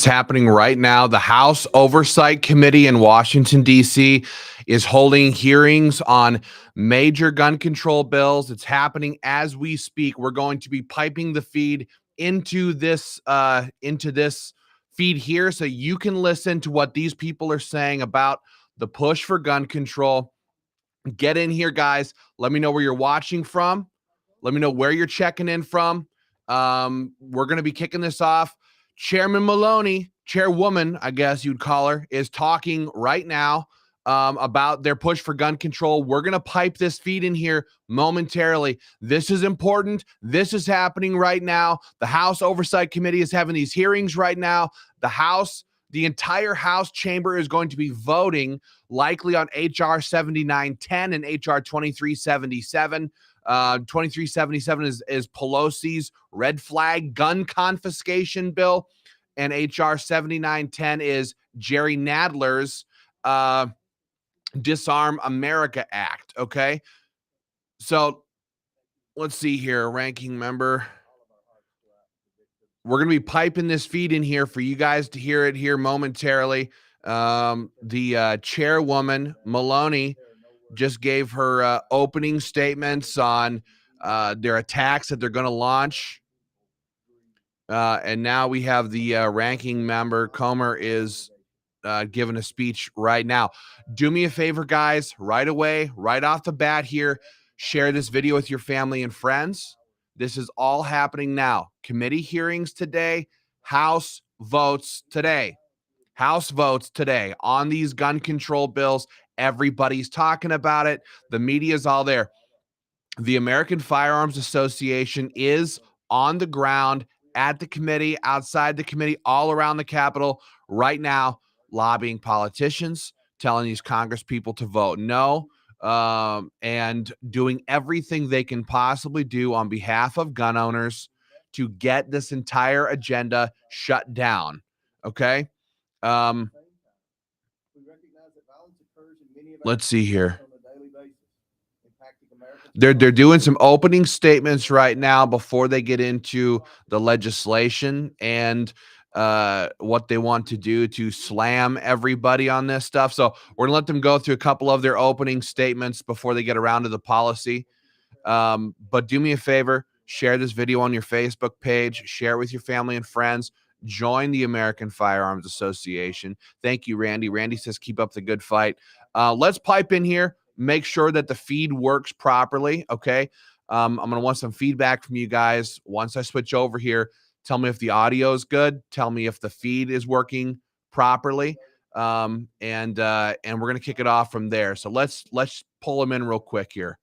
Happening right now. The House Oversight Committee in Washington, D.C. is holding hearings on major gun control bills. It's happening as we speak. We're going to be piping the feed into this feed here so you can listen to what these people are saying about the push for gun control. Get in here, guys. Let me know where you're watching from. Let me know where you're checking in from. We're going to be kicking this off. Chairman Maloney, chairwoman, I guess you'd call her, is talking right now about their push for gun control. We're going to pipe this feed in here momentarily. This is important. This is happening right now. The House Oversight Committee is having these hearings right now. The entire House chamber is going to be voting likely on HR 7910 and HR 2377. 2377 is Pelosi's red flag gun confiscation bill, and HR 7910 is Jerry Nadler's Disarm America Act. Okay, so let's see here, ranking member. We're going to be piping this feed in here for you guys to hear it here momentarily. The chairwoman, Maloney, just gave her opening statements on their attacks that they're going to launch. And now we have the ranking member, Comer, is giving a speech right now. Do me a favor, guys, right away, right off the bat here, share this video with your family and friends. This is all happening now. Committee hearings today, House votes today. House votes today on these gun control bills. Everybody's talking about it. The media's all there. The American Firearms Association is on the ground at the committee, outside the committee, all around the Capitol right now, lobbying politicians, telling these Congress people to vote no, and doing everything they can possibly do on behalf of gun owners to get this entire agenda shut down. Okay? Let's see here. They're doing some opening statements right now before they get into the legislation and what they want to do to slam everybody on this stuff. So we're gonna let them go through a couple of their opening statements before they get around to the policy. But do me a favor, share this video on your Facebook page, share it with your family and friends. Join the American Firearms Association. Thank you, Randy. Randy says, keep up the good fight. Let's pipe in here. Make sure that the feed works properly, okay? I'm going to want some feedback from you guys once I switch over here. Tell me if the audio is good. Tell me if the feed is working properly. And we're going to kick it off from there. So let's pull them in real quick here.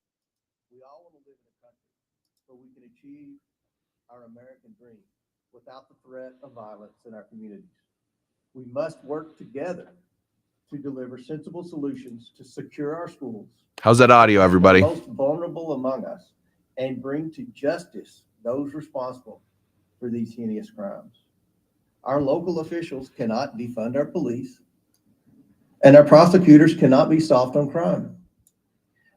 We all want to live in a country where we can achieve our American dream without the threat of violence in our communities. We must work together to deliver sensible solutions to secure our schools. How's that audio, everybody? The most vulnerable among us, and bring to justice those responsible for these heinous crimes. Our local officials cannot defund our police, and our prosecutors cannot be soft on crime.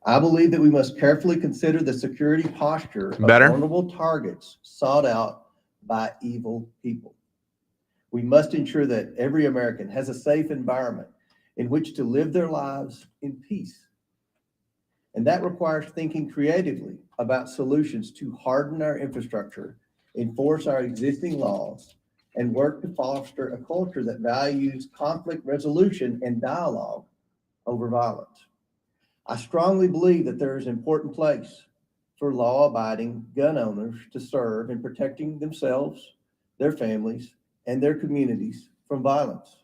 I believe that we must carefully consider the security posture of vulnerable targets sought out by evil people. We must ensure that every American has a safe environment in which to live their lives in peace. And that requires thinking creatively about solutions to harden our infrastructure, enforce our existing laws, and work to foster a culture that values conflict resolution and dialogue over violence. I strongly believe that there is an important place for law-abiding gun owners to serve in protecting themselves, their families, and their communities from violence.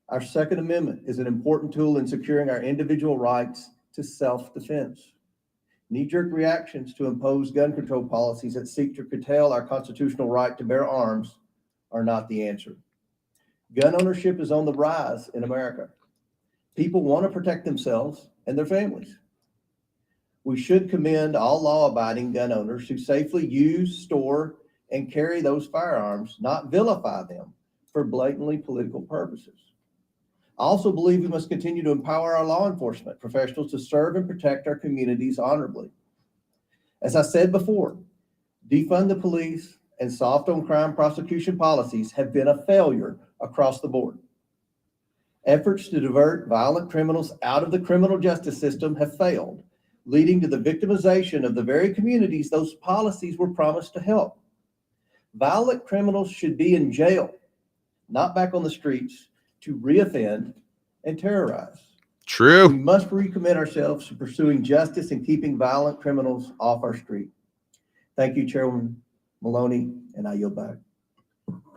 Our Second Amendment is an important tool in securing our individual rights to self-defense. Knee-jerk reactions to impose gun control policies that seek to curtail our constitutional right to bear arms are not the answer. Gun ownership is on the rise in America. People want to protect themselves and their families. We should commend all law-abiding gun owners who safely use, store, and carry those firearms, not vilify them for blatantly political purposes. I also believe we must continue to empower our law enforcement professionals to serve and protect our communities honorably. As I said before, defund the police and soft on crime prosecution policies have been a failure across the board. Efforts to divert violent criminals out of the criminal justice system have failed, leading to the victimization of the very communities those policies were promised to help. Violent criminals should be in jail, not back on the streets to reoffend and terrorize. We True. must recommit ourselves to pursuing justice and keeping violent criminals off our street. Thank you, Chairman Maloney, and I yield back.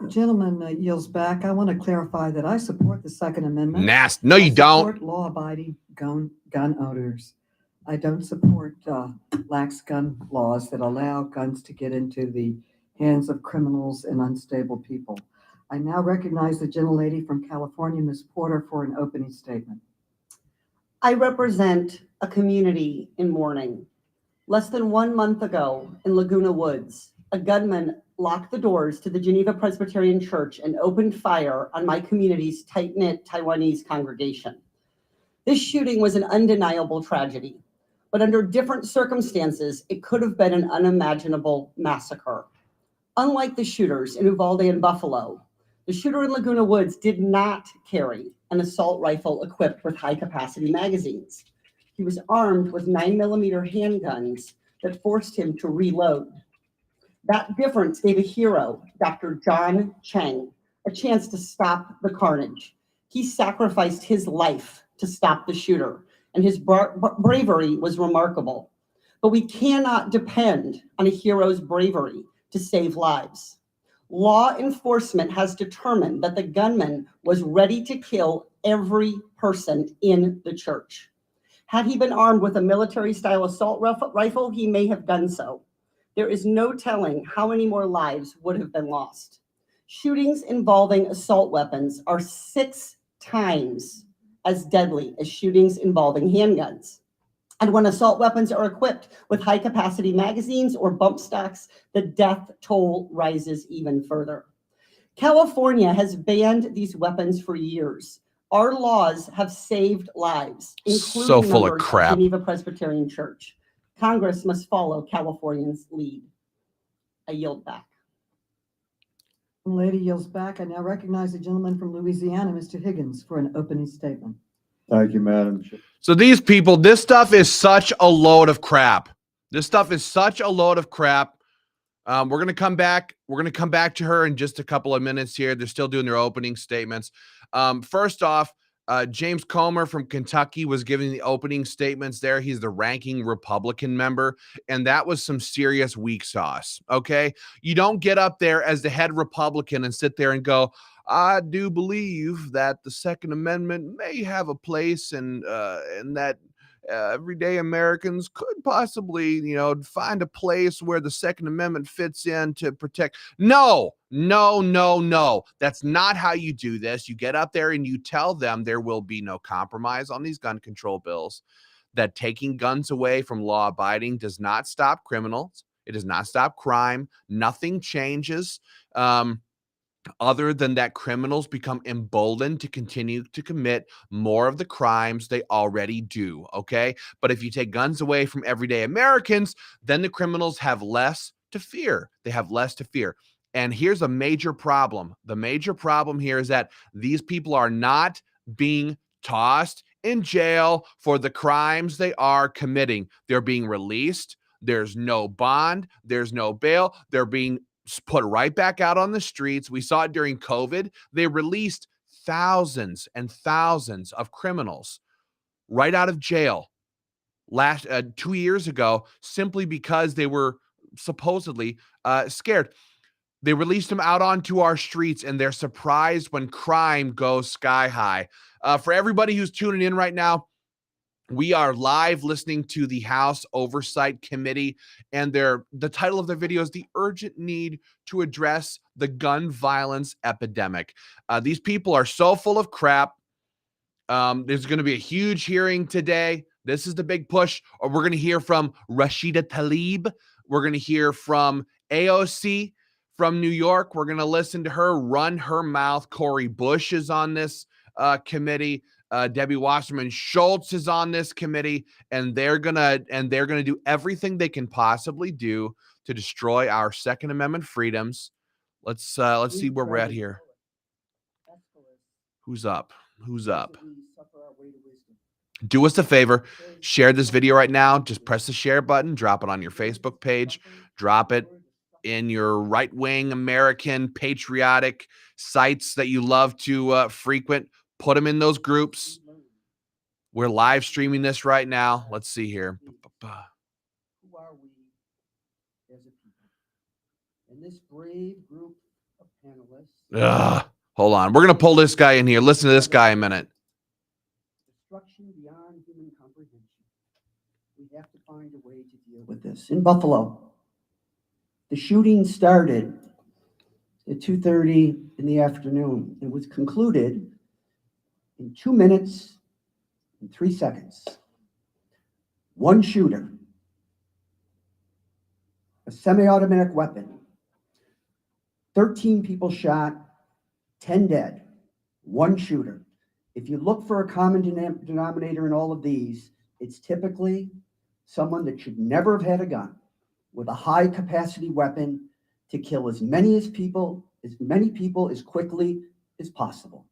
The gentleman yields back. I want to clarify that I support the Second Amendment. Nasty. No, you don't. I support law-abiding gun owners. I don't support lax gun laws that allow guns to get into the hands of criminals and unstable people. I now recognize the gentlelady from California, Ms. Porter, for an opening statement. I represent a community in mourning. Less than 1 month ago in Laguna Woods, a gunman locked the doors to the Geneva Presbyterian Church and opened fire on my community's tight-knit Taiwanese congregation. This shooting was an undeniable tragedy, but under different circumstances, it could have been an unimaginable massacre. Unlike the shooters in Uvalde and Buffalo, the shooter in Laguna Woods did not carry an assault rifle equipped with high-capacity magazines. He was armed with 9mm handguns that forced him to reload. That difference gave a hero, Dr. John Cheng, a chance to stop the carnage. He sacrificed his life to stop the shooter, and his bravery was remarkable. But we cannot depend on a hero's bravery to save lives. Law enforcement has determined that the gunman was ready to kill every person in the church. Had he been armed with a military-style assault rifle, he may have done so. There is no telling how many more lives would have been lost. Shootings involving assault weapons are 6 times as deadly as shootings involving handguns. And when assault weapons are equipped with high-capacity magazines or bump stocks, the death toll rises even further. California has banned these weapons for years. Our laws have saved lives, including So full of members crap. Geneva Presbyterian Church. Congress must follow California's lead. I yield back. The lady yields back. I now recognize the gentleman from Louisiana, Mr. Higgins, for an opening statement. Thank you, Madam Chair. So these people, this stuff is such a load of crap. This stuff is such a load of crap. We're going to come back. We're going to come back to her in just a couple of minutes here. They're still doing their opening statements. First off, James Comer from Kentucky was giving the opening statements there. He's the ranking Republican member, and that was some serious weak sauce, okay? You don't get up there as the head Republican and sit there and go, I do believe that the Second Amendment may have a place and that everyday Americans could possibly, find a place where the Second Amendment fits in to protect. No. That's not how you do this. You get up there and you tell them there will be no compromise on these gun control bills, that taking guns away from law abiding does not stop criminals. It does not stop crime. Nothing changes. Other than that, criminals become emboldened to continue to commit more of the crimes they already do, okay? But if you take guns away from everyday Americans, then the criminals have less to fear. They have less to fear. And here's a major problem. The major problem here is that these people are not being tossed in jail for the crimes they are committing. They're being released. There's no bond. There's no bail. They're being put right back out on the streets. We saw it during COVID. They released thousands and thousands of criminals right out of jail 2 years ago, simply because they were supposedly scared. They released them out onto our streets, and they're surprised when crime goes sky high. For everybody who's tuning in right now, we are live listening to the House Oversight Committee, and the title of the video is The Urgent Need to Address the Gun Violence Epidemic. These people are so full of crap. There's going to be a huge hearing today. This is the big push. We're going to hear from Rashida Tlaib. We're going to hear from AOC from New York. We're going to listen to her run her mouth. Cori Bush is on this committee. Debbie Wasserman Schultz is on this committee, and they're gonna do everything they can possibly do to destroy our Second Amendment freedoms. Let's see where we're at here. Who's up? Who's up? We suffer our way to wisdom. Do us a favor, share this video right now. Just press the share button, drop it on your Facebook page, drop it in your right-wing American patriotic sites that you love to frequent. Put them in those groups. We're live streaming this right now. Let's see here. Who are we as a people? And this brave group of panelists. Ugh. Hold on. We're going to pull this guy in here. Listen to this guy a minute. Destruction beyond human comprehension. We have to find a way to deal with this. In Buffalo, the shooting started at 2:30 in the afternoon. It was concluded in 2 minutes and 3 seconds. One shooter, a semi-automatic weapon, 13 people shot, 10 dead, one shooter. If you look for a common denominator in all of these, it's typically someone that should never have had a gun with a high capacity weapon to kill as many people as quickly as possible.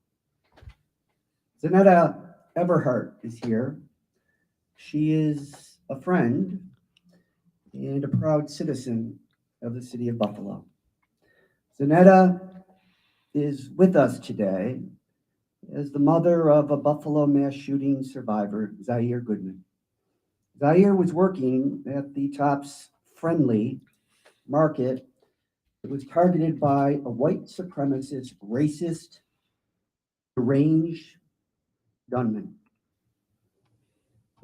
Zanetta Everhart is here. She is a friend and a proud citizen of the city of Buffalo. Zanetta is with us today as the mother of a Buffalo mass shooting survivor, Zaire Goodman. Zaire was working at the Tops Friendly Market. It was targeted by a white supremacist, racist, deranged gunman.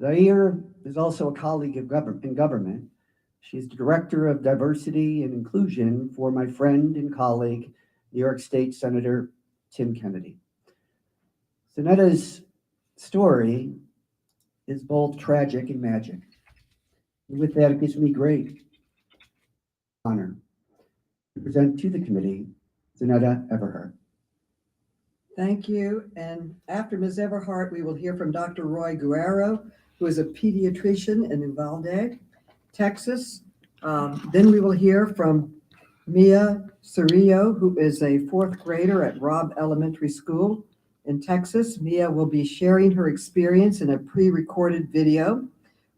Zaire is also a colleague in government. She's the Director of Diversity and Inclusion for my friend and colleague, New York State Senator Tim Kennedy. Zanetta's story is both tragic and magic. And with that, it gives me great honor to present to the committee Zanetta Everhart. Thank you. And after Ms. Everhart, we will hear from Dr. Roy Guerrero, who is a pediatrician in Uvalde, Texas. Then we will hear from Mia Cerrillo, who is a fourth grader at Robb Elementary School in Texas. Mia will be sharing her experience in a pre-recorded video.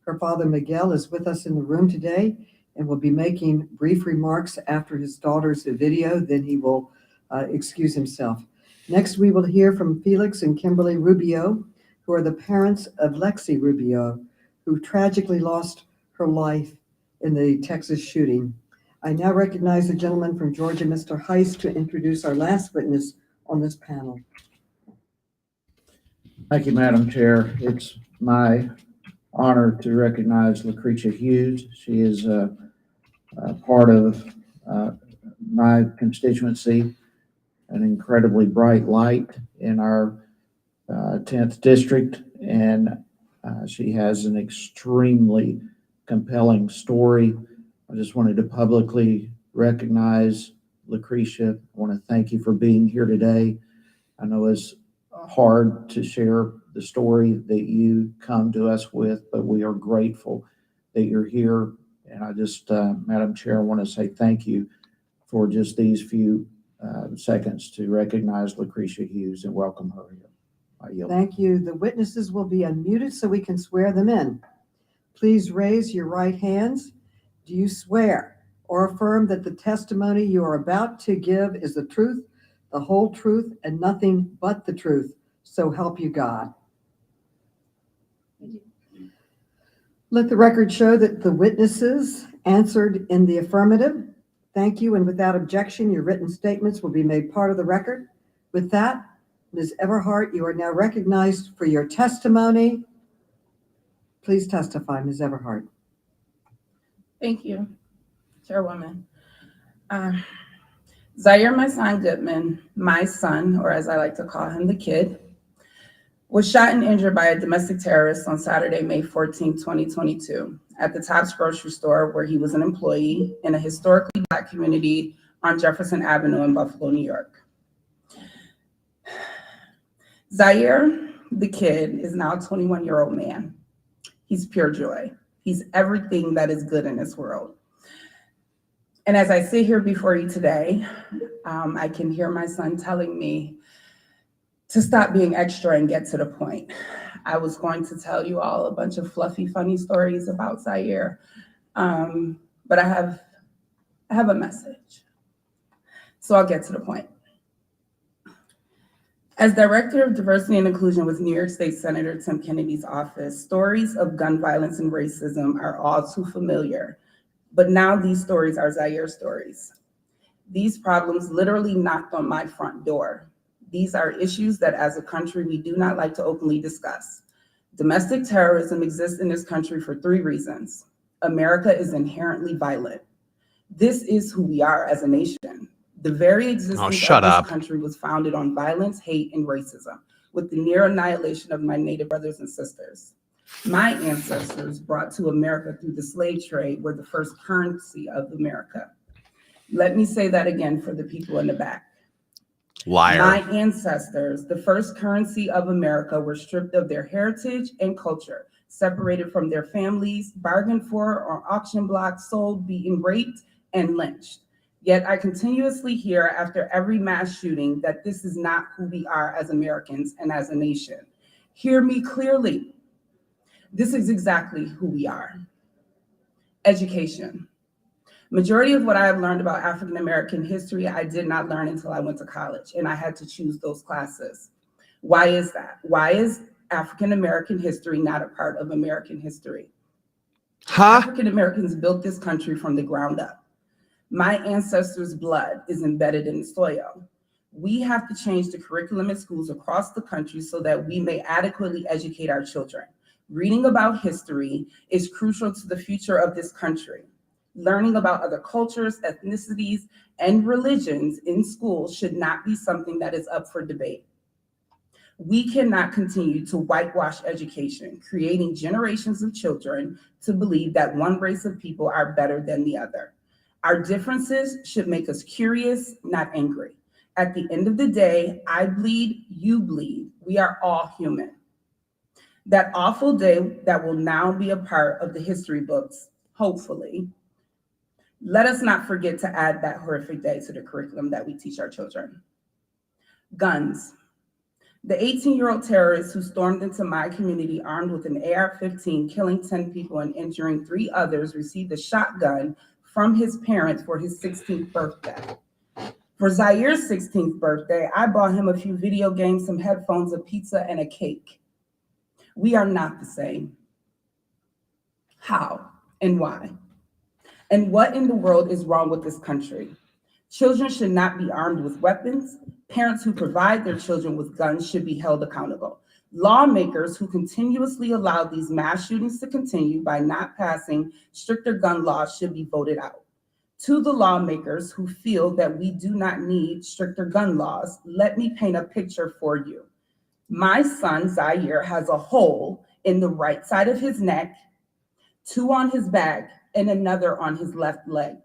Her father, Miguel, is with us in the room today and will be making brief remarks after his daughter's video. Then he will excuse himself. Next, we will hear from Felix and Kimberly Rubio, who are the parents of Lexi Rubio, who tragically lost her life in the Texas shooting. I now recognize the gentleman from Georgia, Mr. Heist, to introduce our last witness on this panel. Thank you, Madam Chair. It's my honor to recognize Lucretia Hughes. She is a part of my constituency, an incredibly bright light in our 10th district, and she has an extremely compelling story. I just wanted to publicly recognize Lucretia. I want to thank you for being here today. I know it's hard to share the story that you come to us with, but we are grateful that you're here. And I just, Madam Chair, I want to say thank you for just these few seconds to recognize Lucretia Hughes and welcome her here. I yield. Thank you. The witnesses will be unmuted so we can swear them in. Please raise your right hands. Do you swear or affirm that the testimony you are about to give is the truth, the whole truth, and nothing but the truth? So help you God. Let the record show that the witnesses answered in the affirmative. Thank you, and without objection, your written statements will be made part of the record. With that, Ms. Everhart, you are now recognized for your testimony. Please testify, Ms. Everhart. Thank you, Chairwoman. Zaire, my son Goodman, my son, or as I like to call him, the kid, was shot and injured by a domestic terrorist on Saturday, May 14, 2022, at the Tops grocery store where he was an employee in a historically Black community on Jefferson Avenue in Buffalo, New York. Zaire, the kid, is now a 21-year-old man. He's pure joy. He's everything that is good in this world. And as I sit here before you today, I can hear my son telling me To stop being extra and get to the point. I was going to tell you all a bunch of fluffy, funny stories about Zaire, but I have a message. So I'll get to the point. As Director of Diversity and Inclusion with New York State Senator Tim Kennedy's office, stories of gun violence and racism are all too familiar, but now these stories are Zaire stories. These problems literally knocked on my front door. These are issues that as a country we do not like to openly discuss. Domestic terrorism exists in this country for 3 reasons. America is inherently violent. This is who we are as a nation. The very existence of this country was founded on violence, hate, and racism, with the near annihilation of my Native brothers and sisters. My ancestors brought to America through the slave trade were the first currency of America. Let me say that again for the people in the back. Liar. My ancestors, the first currency of America, were stripped of their heritage and culture, separated from their families, bargained for on auction blocks, sold, beaten, raped, and lynched. Yet I continuously hear after every mass shooting that this is not who we are as Americans and as a nation. Hear me clearly. This is exactly who we are. Education. Majority of what I have learned about African American history, I did not learn until I went to college, and I had to choose those classes. Why is that? Why is African American history not a part of American history? African Americans built this country from the ground up. My ancestors' blood is embedded in the soil. We have to change the curriculum in schools across the country so that we may adequately educate our children. Reading about history is crucial to the future of this country. Learning about other cultures, ethnicities, and religions in schools should not be something that is up for debate. We cannot continue to whitewash education, creating generations of children to believe that one race of people are better than the other. Our differences should make us curious, not angry. At the end of the day, I bleed, you bleed. We are all human. That awful day that will now be a part of the history books, hopefully. Let us not forget to add that horrific day to the curriculum that we teach our children. Guns. The 18-year-old terrorist who stormed into my community armed with an AR-15, killing 10 people and injuring 3 others, received a shotgun from his parents for his 16th birthday. For Zaire's 16th birthday, I bought him a few video games, some headphones, a pizza, and a cake. We are not the same. How and why? And what in the world is wrong with this country? Children should not be armed with weapons. Parents who provide their children with guns should be held accountable. Lawmakers who continuously allow these mass shootings to continue by not passing stricter gun laws should be voted out. To the lawmakers who feel that we do not need stricter gun laws, let me paint a picture for you. My son, Zaire, has a hole in the right side of his neck, 2 on his back, and another on his left leg,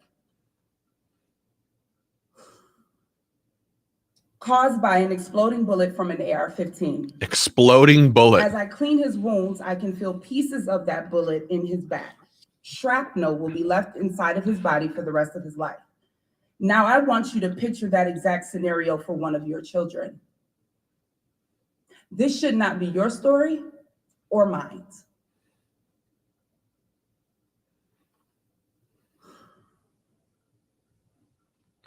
caused by an exploding bullet from an AR-15. Exploding bullet. As I clean his wounds, I can feel pieces of that bullet in his back. Shrapnel will be left inside of his body for the rest of his life. Now I want you to picture that exact scenario for one of your children. This should not be your story or mine.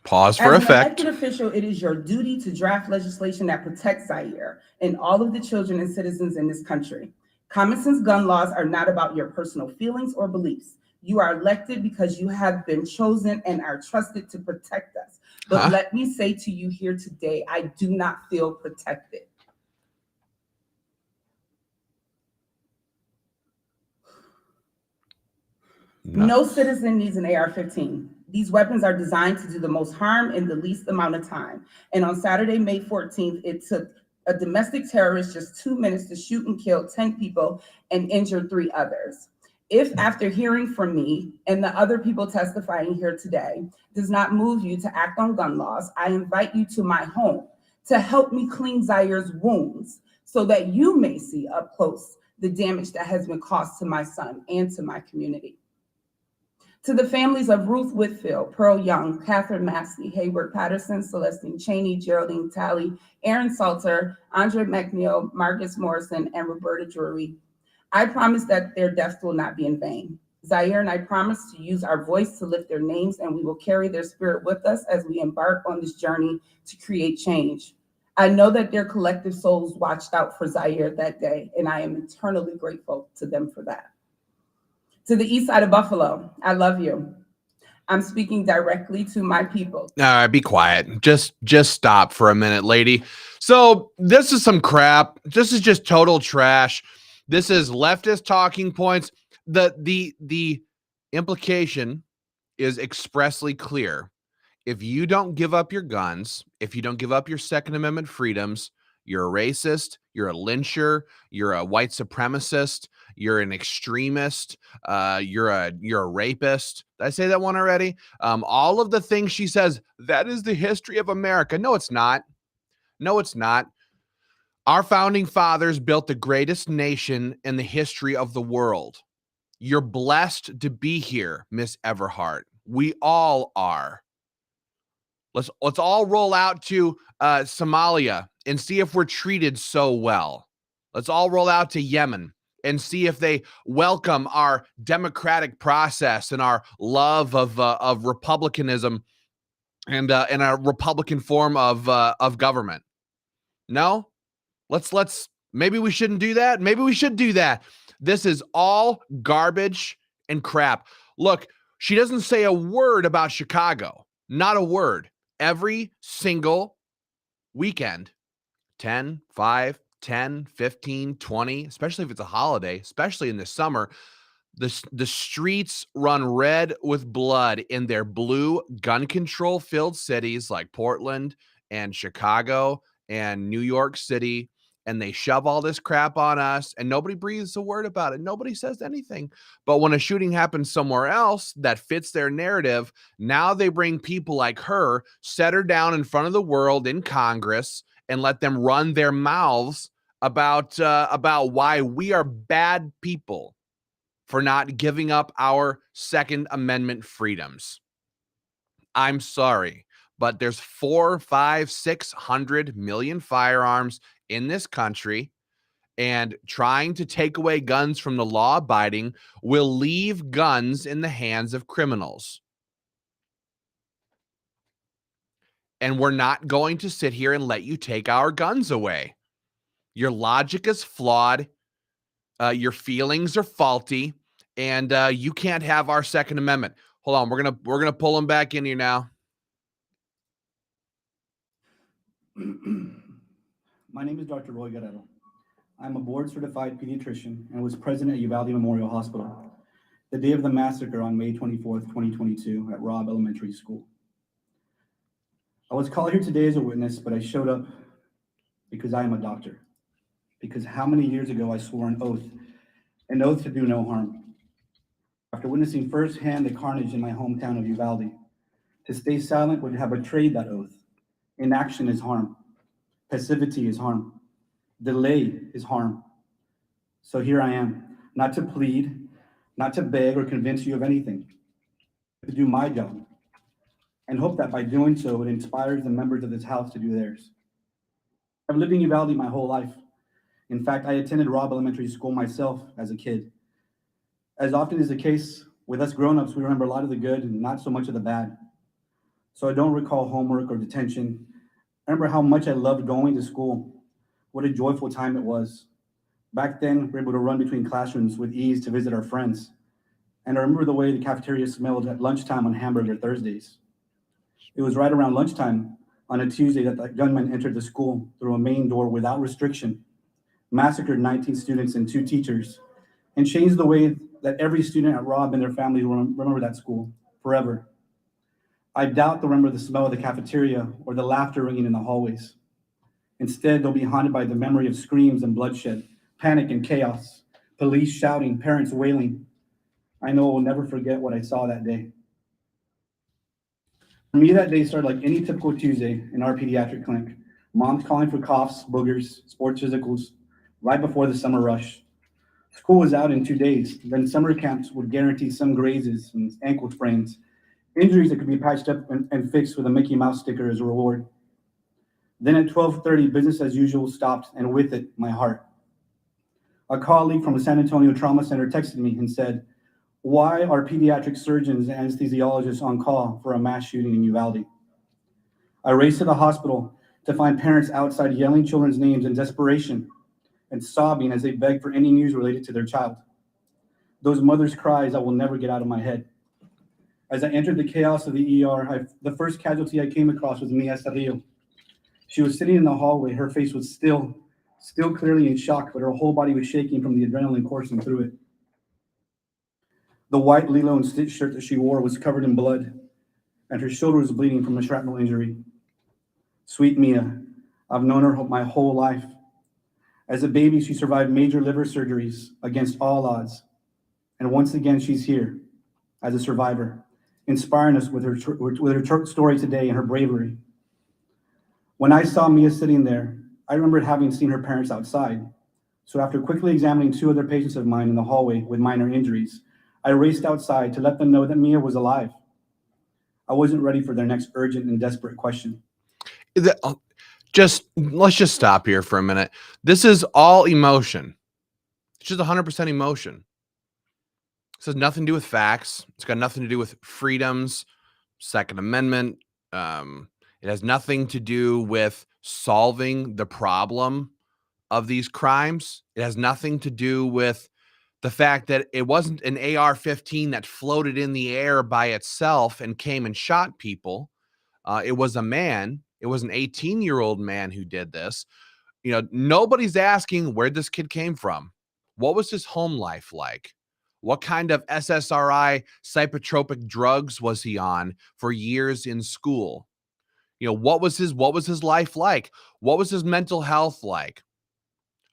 Pause for effect. As an elected official, it is your duty to draft legislation that protects Zaire and all of the children and citizens in this country. Common sense gun laws are not about your personal feelings or beliefs. You are elected because you have been chosen and are trusted to protect us. But let me say to you here today, I do not feel protected. No citizen needs an AR-15. These weapons are designed to do the most harm in the least amount of time. And on Saturday, May 14th, it took a domestic terrorist just 2 minutes to shoot and kill 10 people and injure 3 others. If after hearing from me and the other people testifying here today does not move you to act on gun laws, I invite you to my home to help me clean Zaire's wounds so that you may see up close the damage that has been caused to my son and to my community. To the families of Ruth Whitfield, Pearl Young, Catherine Massey, Hayward Patterson, Celestine Cheney, Geraldine Talley, Aaron Salter, Andre McNeil, Marcus Morrison, and Roberta Drury, I promise that their deaths will not be in vain. Zaire and I promise to use our voice to lift their names, and we will carry their spirit with us as we embark on this journey to create change. I know that their collective souls watched out for Zaire that day, and I am eternally grateful to them for that. To the east side of Buffalo, I love you. I'm speaking directly to my people. All right, be quiet. Just stop for a minute, lady. So this is some crap. This is just total trash. This is leftist talking points. The implication is expressly clear. If you don't give up your guns, if you don't give up your Second Amendment freedoms, you're a racist, you're a lyncher, you're a white supremacist, you're an extremist, you're a rapist. Did I say that one already? All of the things she says, that is the history of America. No, it's not. No, it's not. Our founding fathers built the greatest nation in the history of the world. You're blessed to be here, Miss Everhart. We all are. Let's all roll out to Somalia and see if we're treated so well. Let's all roll out to Yemen and see if they welcome our democratic process and our love of republicanism and a Republican form of government. No, let's maybe we shouldn't do that. Maybe we should do that. This is all garbage and crap. Look, she doesn't say a word about Chicago. Not a word. Every single weekend, 10, 5, 10, 15, 20, especially if it's a holiday, especially in the summer, the streets run red with blood in their blue gun control filled cities like Portland and Chicago and New York City. And they shove all this crap on us and nobody breathes a word about it. Nobody says anything. But when a shooting happens somewhere else that fits their narrative, now they bring people like her, set her down in front of the world in Congress and let them run their mouths about why we are bad people for not giving up our Second Amendment freedoms. I'm sorry, but there's 4, 5, 600 million firearms in this country, and trying to take away guns from the law-abiding will leave guns in the hands of criminals. And we're not going to sit here and let you take our guns away. Your logic is flawed. Your feelings are faulty, and you can't have our Second Amendment. Hold on, we're gonna pull them back in here now. My name is Dr. Roy Guerrero. I'm a board-certified pediatrician and was present at Uvalde Memorial Hospital the day of the massacre on May 24th, 2022 at Robb Elementary School. I was called here today as a witness, but I showed up because I am a doctor. Because how many years ago I swore an oath to do no harm. After witnessing firsthand the carnage in my hometown of Uvalde, to stay silent would have betrayed that oath. Inaction is harm. Passivity is harm. Delay is harm. So here I am, not to plead, not to beg or convince you of anything, but to do my job, and hope that by doing so, it inspires the members of this house to do theirs. I've lived in Uvalde my whole life. In fact, I attended Robb Elementary School myself as a kid. As often is the case with us grown-ups, we remember a lot of the good and not so much of the bad. So I don't recall homework or detention. I remember how much I loved going to school. What a joyful time it was. Back then, we were able to run between classrooms with ease to visit our friends. And I remember the way the cafeteria smelled at lunchtime on Hamburger Thursdays. It was right around lunchtime on a Tuesday that the gunman entered the school through a main door without restriction, massacred 19 students and 2 teachers, and changed the way that every student at Robb and their families will remember that school forever. I doubt they'll remember the smell of the cafeteria or the laughter ringing in the hallways. Instead, they'll be haunted by the memory of screams and bloodshed, panic and chaos, police shouting, parents wailing. I know I will never forget what I saw that day. For me, that day started like any typical Tuesday in our pediatric clinic. Moms calling for coughs, boogers, sports physicals, right before the summer rush. School was out in 2 days. Then summer camps would guarantee some grazes and ankle sprains, injuries that could be patched up and fixed with a Mickey Mouse sticker as a reward. Then at 12:30, business as usual stopped, and with it, my heart. A colleague from the San Antonio Trauma Center texted me and said, "Why are pediatric surgeons and anesthesiologists on call for a mass shooting in Uvalde?" I raced to the hospital to find parents outside yelling children's names in desperation and sobbing as they begged for any news related to their child. Those mothers' cries I will never get out of my head. As I entered the chaos of the ER, the first casualty I came across was Mia Cerrillo. She was sitting in the hallway. Her face was still clearly in shock, but her whole body was shaking from the adrenaline coursing through it. The white Lilo and Stitch shirt that she wore was covered in blood, and her shoulder was bleeding from a shrapnel injury. Sweet Mia, I've known her my whole life. As a baby, she survived major liver surgeries against all odds. And once again, she's here as a survivor, inspiring us with her story today and her bravery. When I saw Mia sitting there, I remembered having seen her parents outside. So after quickly examining 2 other patients of mine in the hallway with minor injuries, I raced outside to let them know that Mia was alive. I wasn't ready for their next urgent and desperate question. Let's just stop here for a minute. This is all emotion. It's just 100% emotion. This has nothing to do with facts. It's got nothing to do with freedoms, Second Amendment. It has nothing to do with solving the problem of these crimes. It has nothing to do with the fact that it wasn't an AR-15 that floated in the air by itself and came and shot people. It was a man. It was an 18-year-old man who did this. You know, nobody's asking where this kid came from. What was his home life like? What kind of SSRI psychotropic drugs was he on for years in school? You know, what was his life like? What was his mental health like?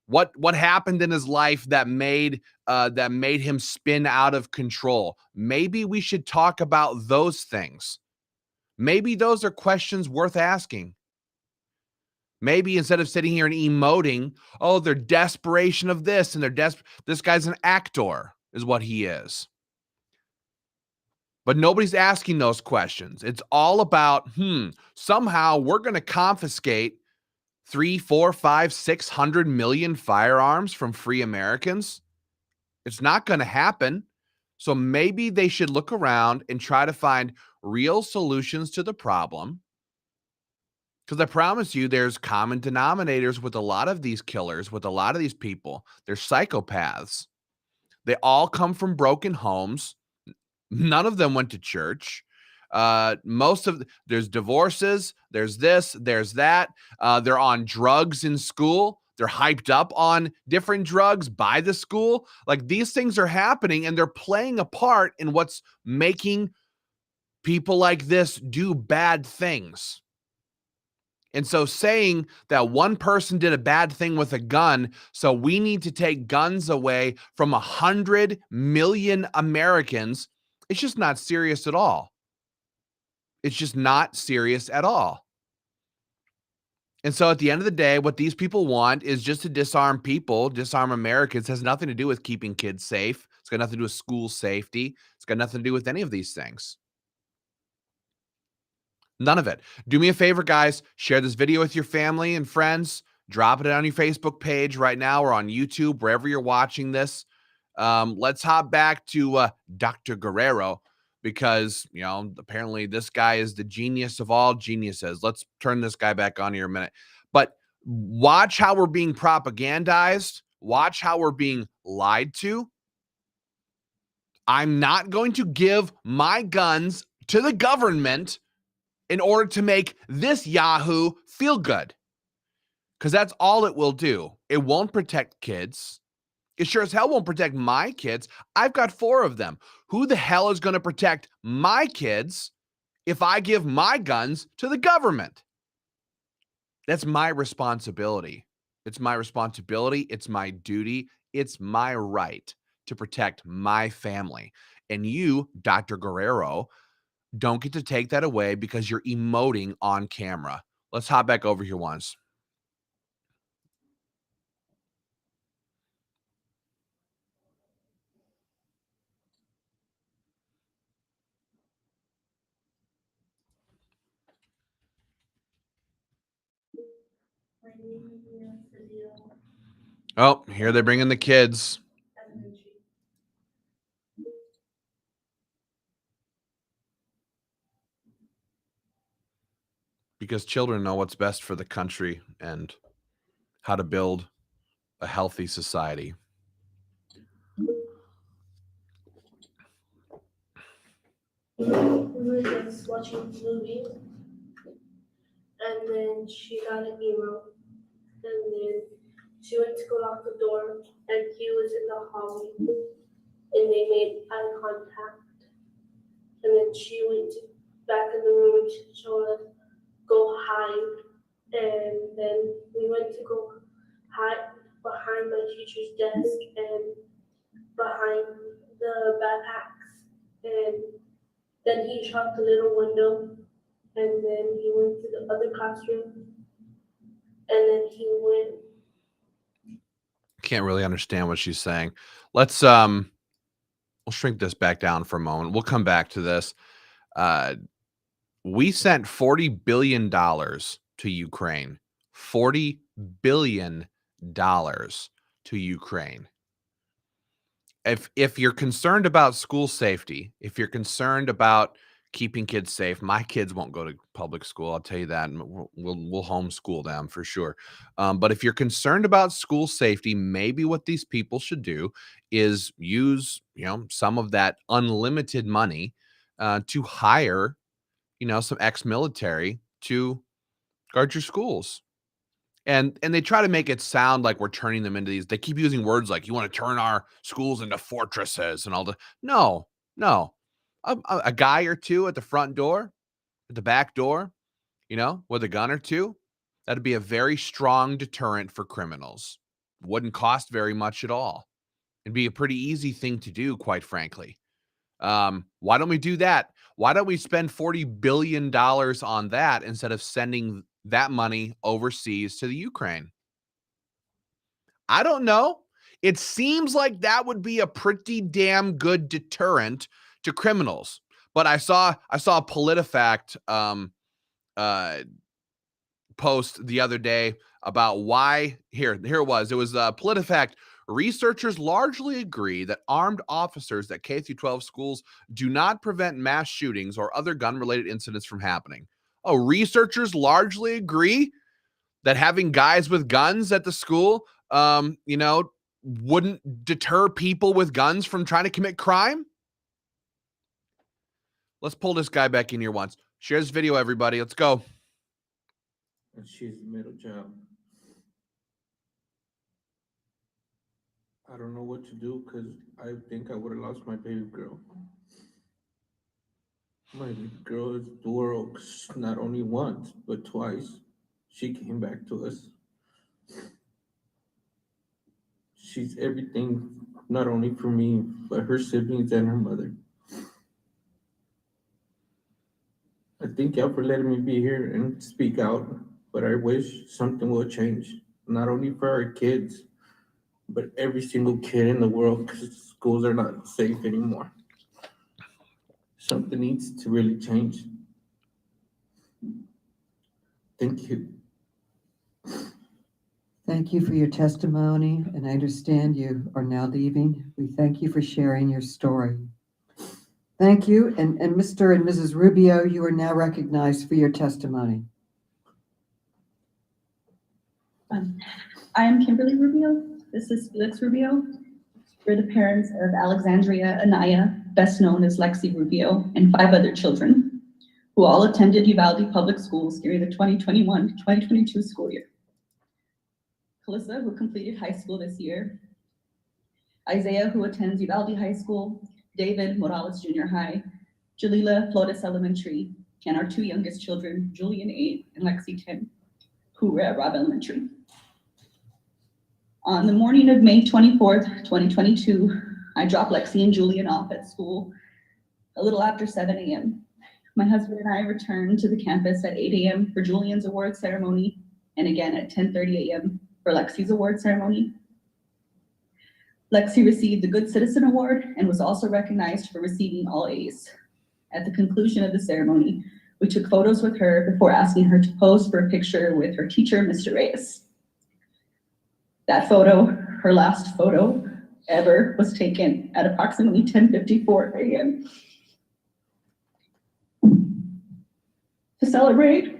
What happened in his life that made him spin out of control? Maybe we should talk about those things. Maybe those are questions worth asking. Maybe instead of sitting here and emoting, oh, their desperation of this and this guy's an actor is what he is. But nobody's asking those questions. It's all about, somehow we're going to confiscate 3, 4, 5, 600 million firearms from free Americans. It's not going to happen. So maybe they should look around and try to find real solutions to the problem. Because I promise you, there's common denominators with a lot of these killers, with a lot of these people. They're psychopaths. They all come from broken homes. None of them went to church. There's divorces, there's this, there's that. They're on drugs in school. They're hyped up on different drugs by the school. Like, these things are happening and they're playing a part in what's making people like this do bad things. And so saying that one person did a bad thing with a gun, so we need to take guns away from 100 million Americans, it's just not serious at all. It's just not serious at all. And so at the end of the day, what these people want is just to disarm people, disarm Americans. It has nothing to do with keeping kids safe. It's got nothing to do with school safety. It's got nothing to do with any of these things. None of it. Do me a favor, guys. Share this video with your family and friends. Drop it on your Facebook page right now or on YouTube, wherever you're watching this. Let's hop back to Dr. Guerrero, because, apparently this guy is the genius of all geniuses. Let's turn this guy back on here a minute. But watch how we're being propagandized. Watch how we're being lied to. I'm not going to give my guns to the government in order to make this Yahoo feel good. Because that's all it will do. It won't protect kids. It sure as hell won't protect my kids. I've got 4 of them. Who the hell is going to protect my kids if I give my guns to the government? That's my responsibility. It's my responsibility. It's my duty. It's my right to protect my family. And you, Dr. Guerrero, don't get to take that away because you're emoting on camera. Let's hop back over here once. Oh, here they're bringing the kids. Because children know what's best for the country and how to build a healthy society. We were just watching a movie, and then she got an email, and then she went to go lock the door, and he was in the hallway, and they made eye contact, and then she went back in the room and she showed us go hide, and then we went to go hide behind my teacher's desk and behind the backpacks, and then he shot the little window, and then he went to the other classroom, and then he went. Can't really understand what she's saying. Let's we'll shrink this back down for a moment. We'll come back to this. We sent $40 billion to Ukraine. $40 billion to Ukraine. If you're concerned about school safety, if you're concerned about keeping kids safe, my kids won't go to public school. I'll tell you that. And we'll homeschool them for sure. But if you're concerned about school safety, maybe what these people should do is use, some of that unlimited money to hire, some ex-military to guard your schools. And they try to make it sound like we're turning them into these. They keep using words like, you want to turn our schools into fortresses and all the. No. A guy or two at the front door, at the back door, with a gun or two, that'd be a very strong deterrent for criminals. Wouldn't cost very much at all. It'd be a pretty easy thing to do, quite frankly. Why don't we do that? Why don't we spend $40 billion on that instead of sending that money overseas to the Ukraine? I don't know. It seems like that would be a pretty damn good deterrent to criminals. But I saw a PolitiFact post the other day about why. Here it was. It was PolitiFact. Researchers largely agree that armed officers at K-12 schools do not prevent mass shootings or other gun-related incidents from happening. Oh, researchers largely agree that having guys with guns at the school, wouldn't deter people with guns from trying to commit crime? Let's pull this guy back in here once. Share this video, everybody. Let's go. And she's the middle child. I don't know what to do because I think I would have lost my baby girl. My baby girl is the world, not only once, but twice. She came back to us. She's everything, not only for me, but her siblings and her mother. I thank y'all for letting me be here and speak out, but I wish something will change, not only for our kids, but every single kid in the world, because schools are not safe anymore. Something needs to really change. Thank you. Thank you for your testimony, and I understand you are now leaving. We thank you for sharing your story. Thank you, and Mr. and Mrs. Rubio, you are now recognized for your testimony. I am Kimberly Rubio. This is Felix Rubio. We're the parents of Alexandria Anaya, best known as Lexi Rubio, and 5 other children who all attended Uvalde Public Schools during the 2021-2022 school year. Calissa, who completed high school this year, Isaiah, who attends Uvalde High School, David, Morales Junior High, Jalila, Flores Elementary, and our 2 youngest children, Julian 8 and Lexi 10, who were at Robb Elementary. On the morning of May 24th, 2022, I dropped Lexi and Julian off at school a little after 7 a.m. My husband and I returned to the campus at 8 a.m. for Julian's award ceremony, and again at 10:30 a.m. for Lexi's award ceremony. Lexi received the Good Citizen Award and was also recognized for receiving all A's. At the conclusion of the ceremony, We took photos with her before asking her to pose for a picture with her teacher, Mr. Reyes. That photo, her last photo ever, was taken at approximately 10:54 a.m. To celebrate,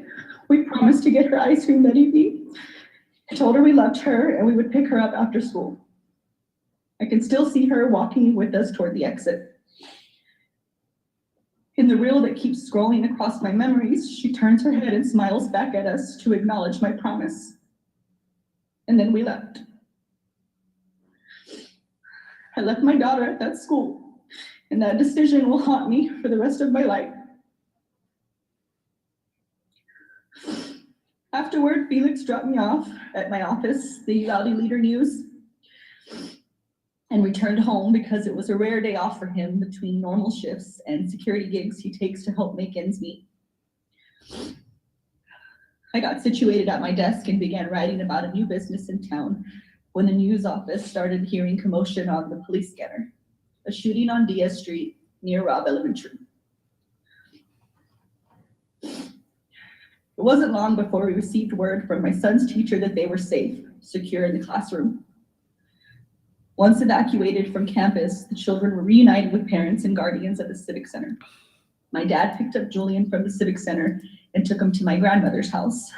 we promised to get her ice cream that evening. I told her we loved her and we would pick her up after school. I can still see her walking with us toward the exit. In the reel that keeps scrolling across my memories, she turns her head and smiles back at us to acknowledge my promise. And then we left. I left my daughter at that school, and that decision will haunt me for the rest of my life. Afterward, Felix dropped me off at my office, the Uvalde Leader News, and returned home because it was a rare day off for him between normal shifts and security gigs he takes to help make ends meet. I got situated at my desk and began writing about a new business in town when the news office started hearing commotion on the police scanner, a shooting on Diaz Street near Robb Elementary. It wasn't long before we received word from my son's teacher that they were safe, secure in the classroom. Once evacuated from campus, the children were reunited with parents and guardians at the Civic Center. My dad picked up Julian from the Civic Center and took him to my grandmother's house.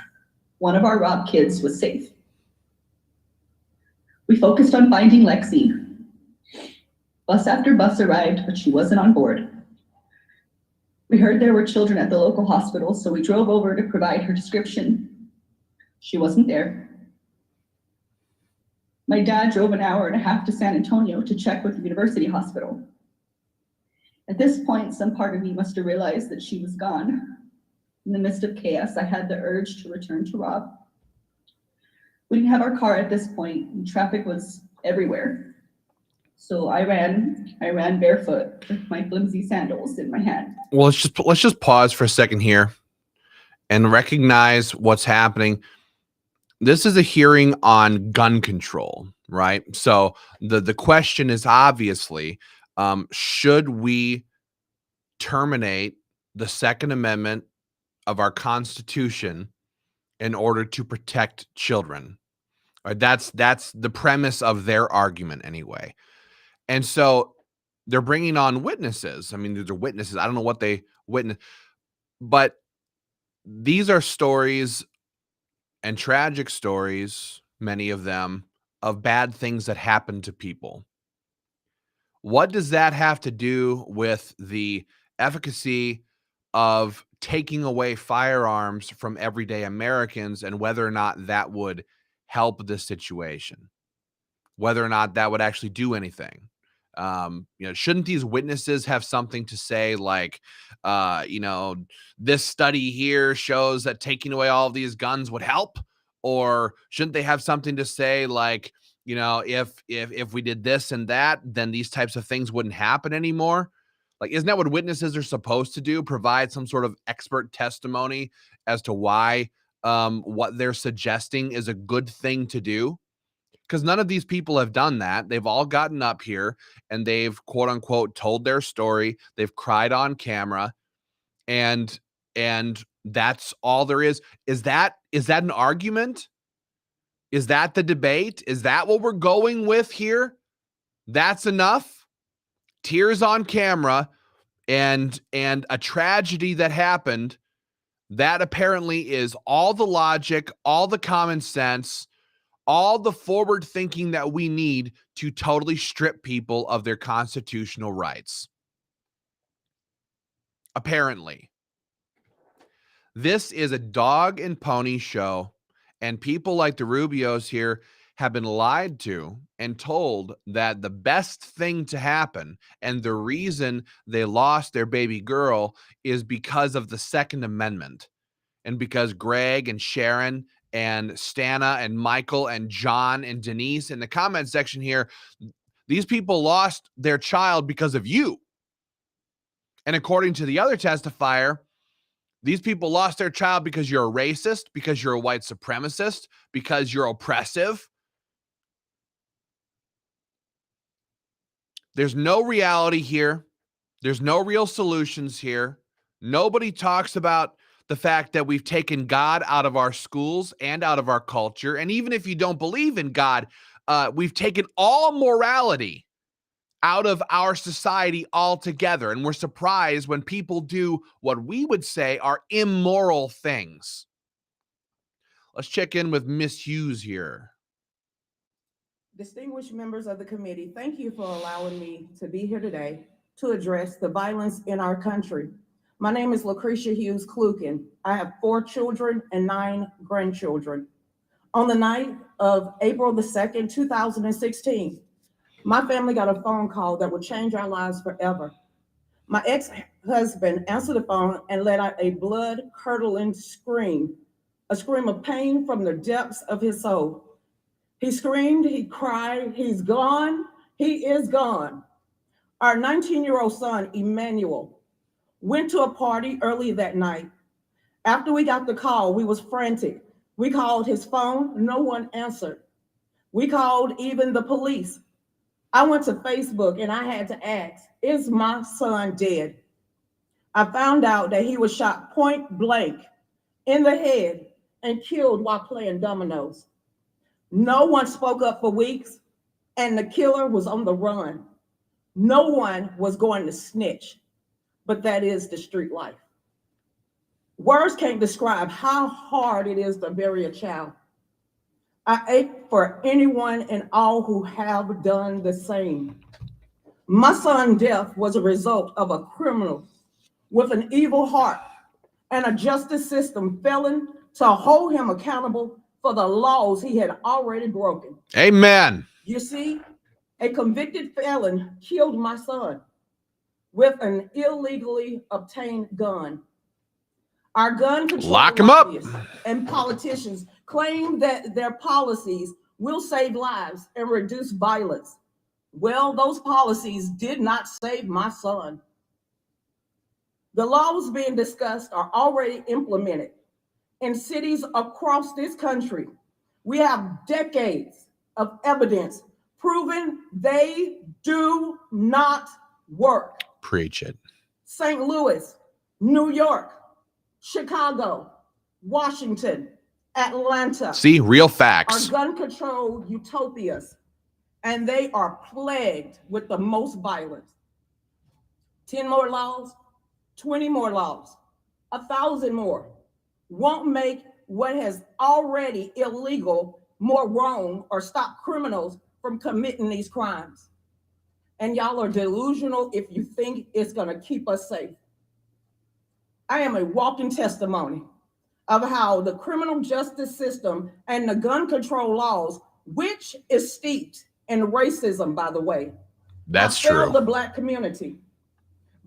One of our Robb kids was safe. We focused on finding Lexi. Bus after bus arrived, but she wasn't on board. We heard there were children at the local hospital, so we drove over to provide her description. She wasn't there. My dad drove an hour and a half to San Antonio to check with the university hospital. At this point, some part of me must have realized that she was gone. In the midst of chaos, I had the urge to return to Robb. We didn't have our car at this point, and traffic was everywhere. So I ran barefoot with my flimsy sandals in my hand. Well, let's just pause for a second here and recognize what's happening. This is a hearing on gun control, right? So the question is obviously, should we terminate the Second Amendment of our Constitution in order to protect children? Right? That's the premise of their argument anyway. And so they're bringing on witnesses. I mean, these are witnesses. I don't know what they witness, but these are stories and tragic stories, many of them, of bad things that happen to people. What does that have to do with the efficacy of taking away firearms from everyday Americans and whether or not that would help the situation? Whether or not that would actually do anything? Shouldn't these witnesses have something to say like, this study here shows that taking away all of these guns would help? Or shouldn't they have something to say like, if we did this and that, then these types of things wouldn't happen anymore? Like, isn't that what witnesses are supposed to do? Provide some sort of expert testimony as to why what they're suggesting is a good thing to do? Because none of these people have done that. They've all gotten up here and they've quote unquote told their story. They've cried on camera, and that's all there is. Is that an argument? Is that the debate? Is that what we're going with here? That's enough? Tears on camera and a tragedy that happened. That apparently is all the logic, all the common sense, all the forward thinking that we need to totally strip people of their constitutional rights. Apparently. This is a dog and pony show, and people like the Rubios here have been lied to and told that the best thing to happen and the reason they lost their baby girl is because of the Second Amendment and because Greg and Sharon and Stana and Michael and John and Denise in the comment section here, these people lost their child because of you. And according to the other testifier, these people lost their child because you're a racist, because you're a white supremacist, because you're oppressive. There's no reality here. There's no real solutions here. Nobody talks about the fact that we've taken God out of our schools and out of our culture. And even if you don't believe in God, we've taken all morality out of our society altogether. And we're surprised when people do what we would say are immoral things. Let's check in with Miss Hughes here. Distinguished members of the committee, thank you for allowing me to be here today to address the violence in our country. My name is Lucretia Hughes Kluken. I have 4 children and 9 grandchildren. On the night of April the 2nd, 2016, my family got a phone call that would change our lives forever. My ex-husband answered the phone and let out a blood-curdling scream, a scream of pain from the depths of his soul. He screamed, he cried, he's gone, he is gone. Our 19-year-old son, Emmanuel, went to a party early that night. After we got the call, we was frantic. We called his phone, no one answered. We called even the police. I went to Facebook and I had to ask, is my son dead? I found out that he was shot point blank in the head and killed while playing dominoes. No one spoke up for weeks, and the killer was on the run. No one was going to snitch, but that is the street life. Words can't describe how hard it is to bury a child. I ache for anyone and all who have done the same. My son's death was a result of a criminal with an evil heart and a justice system failing to hold him accountable for the laws he had already broken. Amen. You see, a convicted felon killed my son with an illegally obtained gun. Our gun control Lock him up. lobbyists and politicians claim that their policies will save lives and reduce violence. Well, those policies did not save my son. The laws being discussed are already implemented in cities across this country. We have decades of evidence proving they do not work. Preach it. St. Louis, New York, Chicago, Washington, Atlanta. See, real Are facts. gun control utopias, and they are plagued with the most violence. 10 more laws, 20 more laws, 1,000 more won't make what has already illegal more wrong or stop criminals from committing these crimes. And y'all are delusional if you think it's gonna keep us safe. I am a walking testimony of how the criminal justice system and the gun control laws, which is steeped in racism, by the way, That's have failed true. the Black community.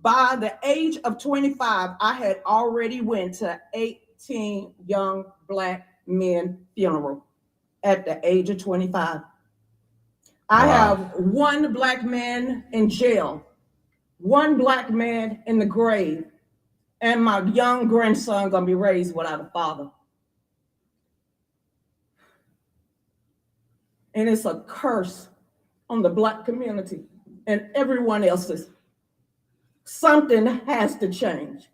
By the age of 25, I had already went to 18 young Black men funeral at the age of 25. I Wow. have 1 Black man in jail, 1 Black man in the grave, and my young grandson gonna be raised without a father. And it's a curse on the Black community and everyone else's. Something has to change.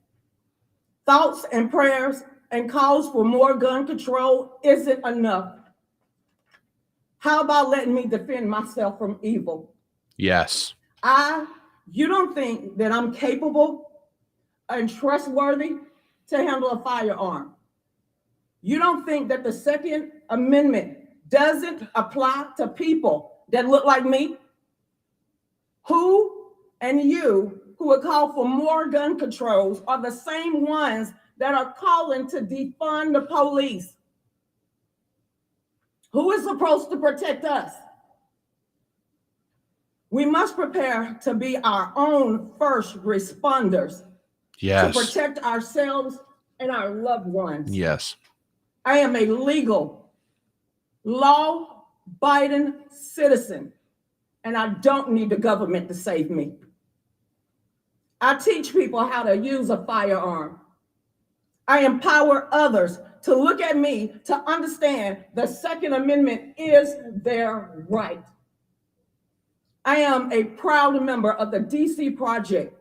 Thoughts and prayers and calls for more gun control isn't enough. How about letting me defend myself from evil? Yes. You don't think that I'm capable and trustworthy to handle a firearm? You don't think that the Second Amendment doesn't apply to people that look like me? Who and you who would call for more gun controls are the same ones that are calling to defund the police. Who is supposed to protect us? We must prepare to be our own first responders. Yes. To protect ourselves and our loved ones. Yes. I am a legal, law-abiding citizen, and I don't need the government to save me. I teach people how to use a firearm. I empower others to look at me to understand the Second Amendment is their right. I am a proud member of the DC Project,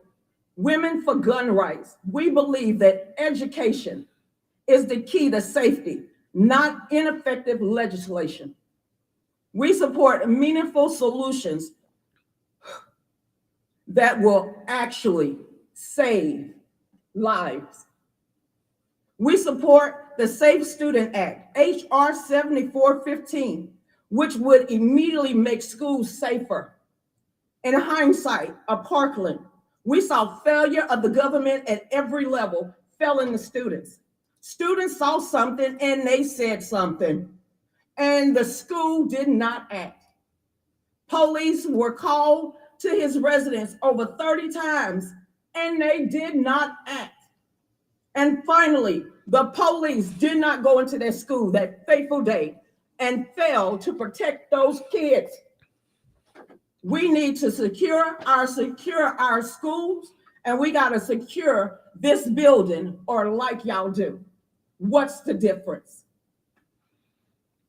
Women for Gun Rights, we believe that education is the key to safety, not ineffective legislation. We support meaningful solutions that will actually save lives. We support the Safe Student Act, HR 7415, which would immediately make schools safer. In hindsight of Parkland, we saw failure of the government at every level failing the students. Students saw something and they said something, and the school did not act. Police were called to his residence over 30 times and they did not act. And finally, the police did not go into their school that fateful day and failed to protect those kids. We need to secure our schools, and we got to secure this building, or like y'all do. What's the difference?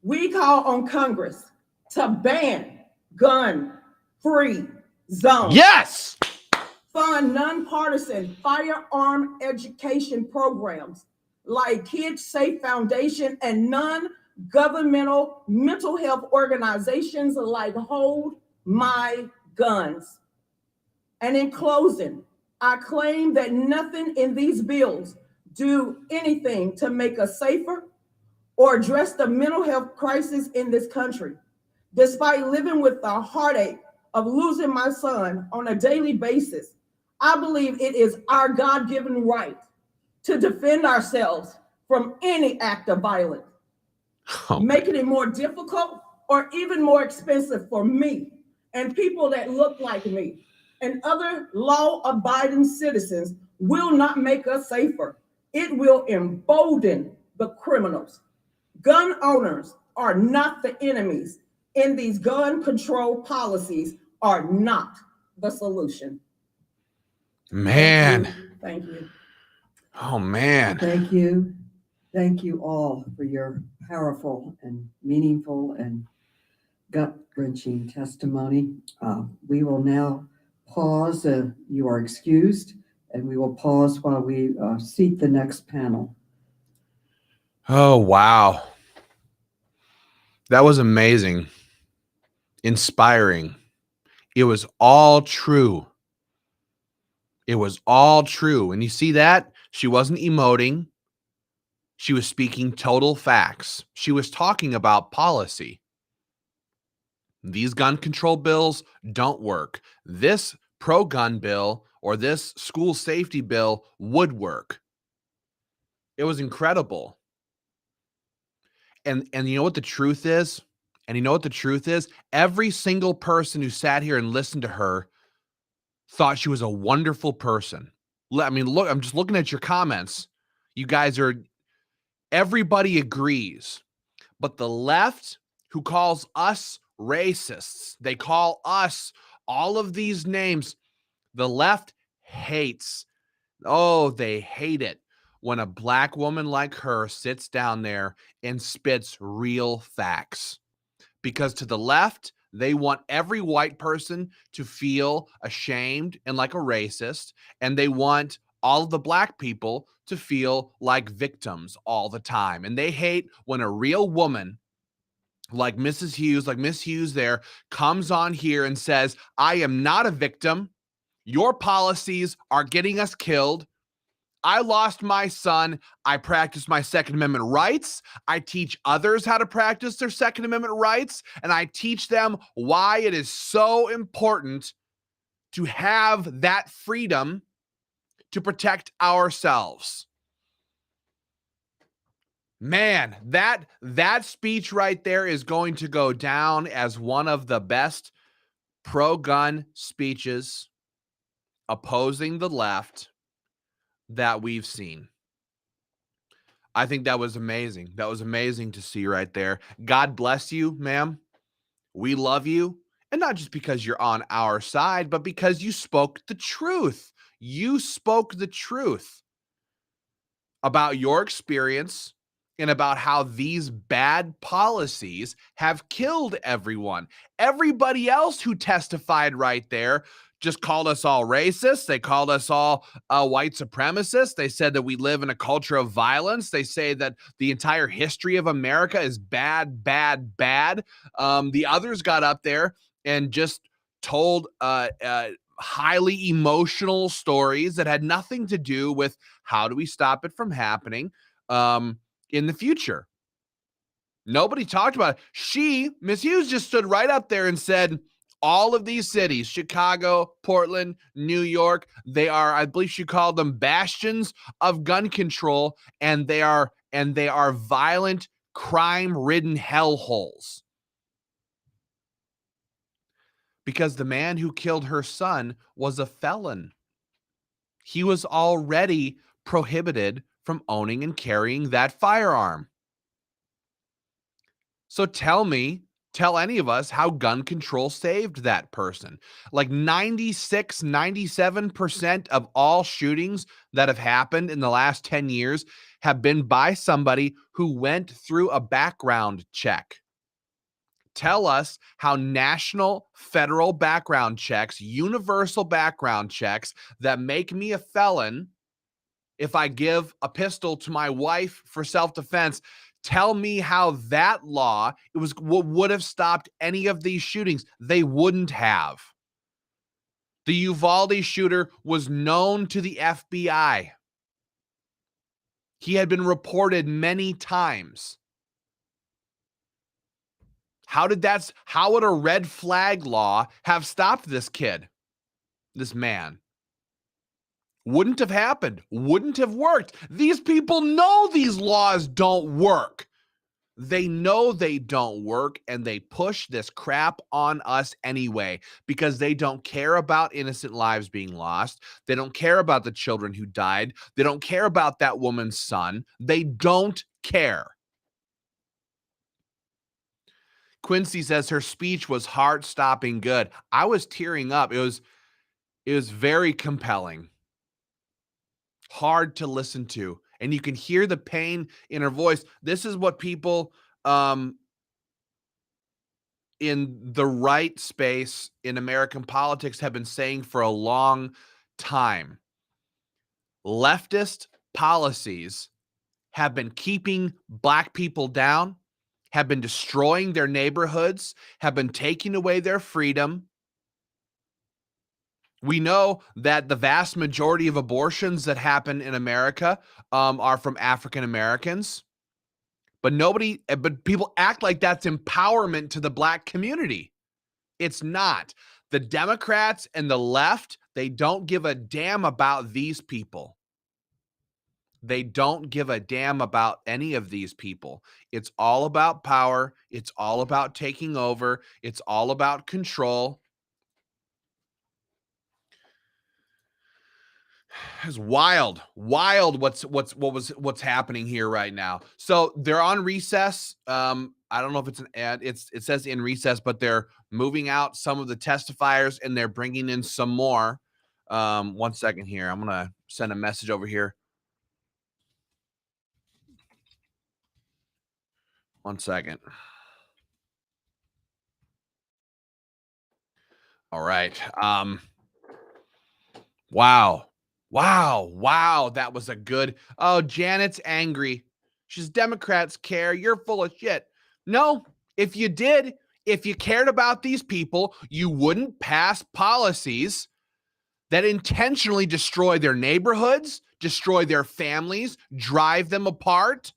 We call on Congress to ban gun-free zones. Yes. Fund nonpartisan firearm education programs like Kids Safe Foundation and non-governmental mental health organizations like Hold My Guns. And in closing, I claim that nothing in these bills do anything to make us safer or address the mental health crisis in this country. Despite living with the heartache of losing my son on a daily basis, I believe it is our God-given right to defend ourselves from any act of violence. Making it more difficult or even more expensive for me and people that look like me and other law-abiding citizens will not make us safer. It will embolden the criminals. Gun owners are not the enemies, and these gun control policies are not the solution. Man. Thank you. Oh, man. Thank you. Thank you all for your powerful and meaningful and gut-wrenching testimony. We will now pause. You are excused, and we will pause while we seat the next panel. Oh, wow. That was amazing. Inspiring. It was all true. It was all true. And you see that? She wasn't emoting. She was speaking total facts. She was talking about policy. These gun control bills don't work. This pro-gun bill or this school safety bill would work. It was incredible. And you know what the truth is? And you know what the truth is? Every single person who sat here and listened to her thought she was a wonderful person. I mean, look, I'm just looking at your comments. You guys are, everybody agrees. But the left, who calls us racists, they call us all of these names, the left hates. Oh, they hate it when a black woman like her sits down there and spits real facts. Because to the left, they want every white person to feel ashamed and like a racist, and they want all of the black people to feel like victims all the time. And they hate when a real woman like Mrs. Hughes, like Miss Hughes there, comes on here and says, I am not a victim. Your policies are getting us killed. I lost my son. I practice my Second Amendment rights. I teach others how to practice their Second Amendment rights, and I teach them why it is so important to have that freedom to protect ourselves. Man, that speech right there is going to go down as one of the best pro-gun speeches opposing the left that we've seen. I think that was amazing. That was amazing to see right there. God bless you, ma'am. We love you. And not just because you're on our side, but because you spoke the truth. You spoke the truth about your experience and about how these bad policies have killed everyone. Everybody else who testified right there just called us all racist. They called us all white supremacists. They said that we live in a culture of violence. They say that the entire history of America is bad, bad, bad. The others got up there and just told highly emotional stories that had nothing to do with how do we stop it from happening in the future. Nobody talked about it. Ms. Hughes, just stood right up there and said, all of these cities, Chicago, Portland, New York, they are, I believe she called them bastions of gun control, and they are violent, crime-ridden hellholes. Because the man who killed her son was a felon. He was already prohibited from owning and carrying that firearm. So tell any of us how gun control saved that person. Like 96, 97% of all shootings that have happened in the last 10 years have been by somebody who went through a background check. Tell us how national, federal background checks, universal background checks that make me a felon if I give a pistol to my wife for self-defense. Tell me how that law would have stopped any of these shootings. They wouldn't have. The Uvalde shooter was known to the FBI. He had been reported many times. How would a red flag law have stopped this kid, this man? Wouldn't have happened. Wouldn't have worked. These people know these laws don't work. They know they don't work, and they push this crap on us anyway because they don't care about innocent lives being lost. They don't care about the children who died. They don't care about that woman's son. They don't care. Quincy says her speech was heart-stopping good. I was tearing up. It was very compelling. Hard to listen to. And you can hear the pain in her voice. This is what people in the right space in American politics have been saying for a long time. Leftist policies have been keeping Black people down, have been destroying their neighborhoods, have been taking away their freedom. We know that the vast majority of abortions that happen in America are from African Americans, but people act like that's empowerment to the Black community. It's not. The Democrats and the left, they don't give a damn about these people. They don't give a damn about any of these people. It's all about power. It's all about taking over. It's all about control. It's wild what's happening here right now. So they're on recess. I don't know if it's an ad. It says in recess, but they're moving out some of the testifiers and they're bringing in some more. 1 second here. I'm gonna send a message over here. 1 second. All right. Wow. That was a good. Oh, Janet's angry. She's Democrats care. You're full of shit. No, if you cared about these people, you wouldn't pass policies that intentionally destroy their neighborhoods, destroy their families, drive them apart.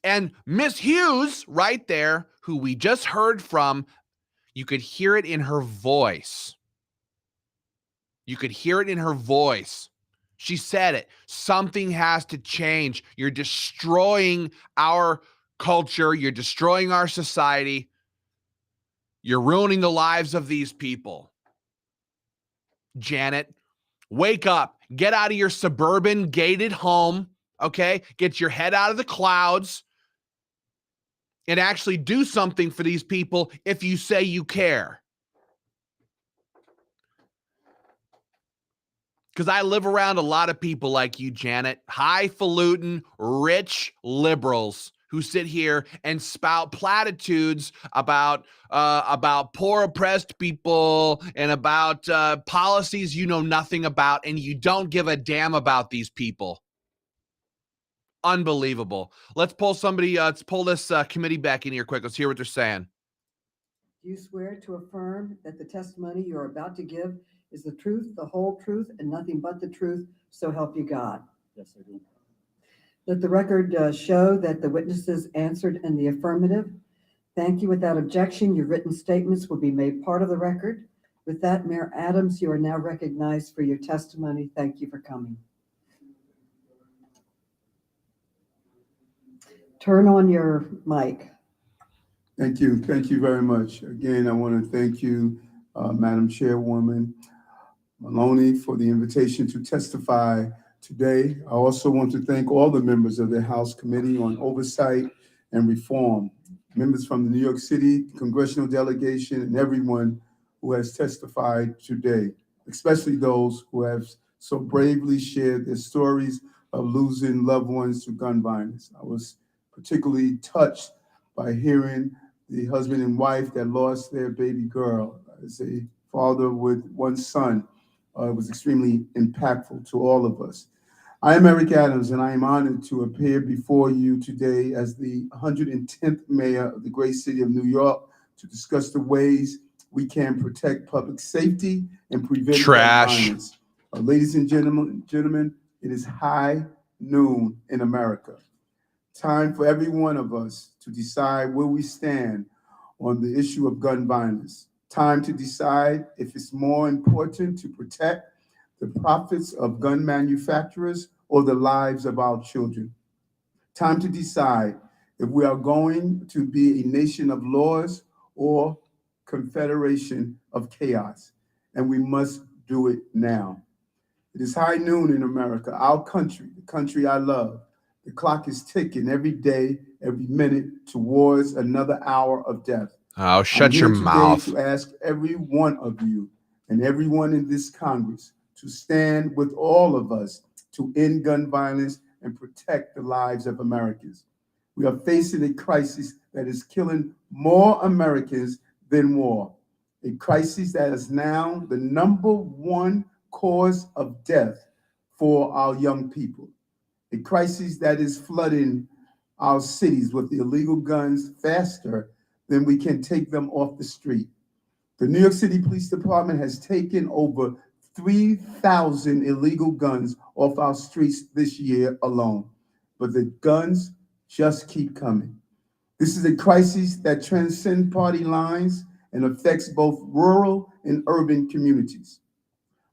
And Miss Hughes, right there, who we just heard from, you could hear it in her voice. You could hear it in her voice. She said it. Something has to change. You're destroying our culture. You're destroying our society. You're ruining the lives of these people. Janet, wake up. Get out of your suburban gated home, okay? Get your head out of the clouds and actually do something for these people if you say you care. Because I live around a lot of people like you, Janet. Highfalutin, rich liberals who sit here and spout platitudes about poor oppressed people and about policies you know nothing about, and you don't give a damn about these people. Unbelievable. Let's pull somebody. Let's pull this committee back in here quick. Let's hear what they're saying. Do you swear to affirm that the testimony you are about to give is the truth, the whole truth, and nothing but the truth, so help you God? Yes, I do. Let the record show that the witnesses answered in the affirmative. Thank you. Without objection, your written statements will be made part of the record. With that, Mayor Adams, you are now recognized for your testimony. Thank you for coming. Turn on your mic. Thank you. Thank you very much. Again, I want to thank you, Madam Chairwoman Maloney, for the invitation to testify today. I also want to thank all the members of the House Committee on Oversight and Reform, members from the New York City congressional delegation, and everyone who has testified today, especially those who have so bravely shared their stories of losing loved ones to gun violence. I was particularly touched by hearing the husband and wife that lost their baby girl. As a father with one son, it was extremely impactful to all of us. I am Eric Adams, and I am honored to appear before you today as the 110th mayor of the great city of New York to discuss the ways we can protect public safety and prevent gun violence. Ladies and gentlemen, it is high noon in America. Time for every one of us to decide where we stand on the issue of gun violence. Time to decide if it's more important to protect the profits of gun manufacturers or the lives of our children. Time to decide if we are going to be a nation of laws or confederation of chaos, and we must do it now. It is high noon in America, our country, the country I love. The clock is ticking every day, every minute towards another hour of death. Oh, shut your mouth. To ask every one of you and everyone in this Congress to stand with all of us to end gun violence and protect the lives of Americans. We are facing a crisis that is killing more Americans than war, a crisis that is now the #1 cause of death for our young people, a crisis that is flooding our cities with illegal guns faster than we can take them off the street. The New York City Police Department has taken over 3,000 illegal guns off our streets this year alone, but the guns just keep coming. This is a crisis that transcends party lines and affects both rural and urban communities.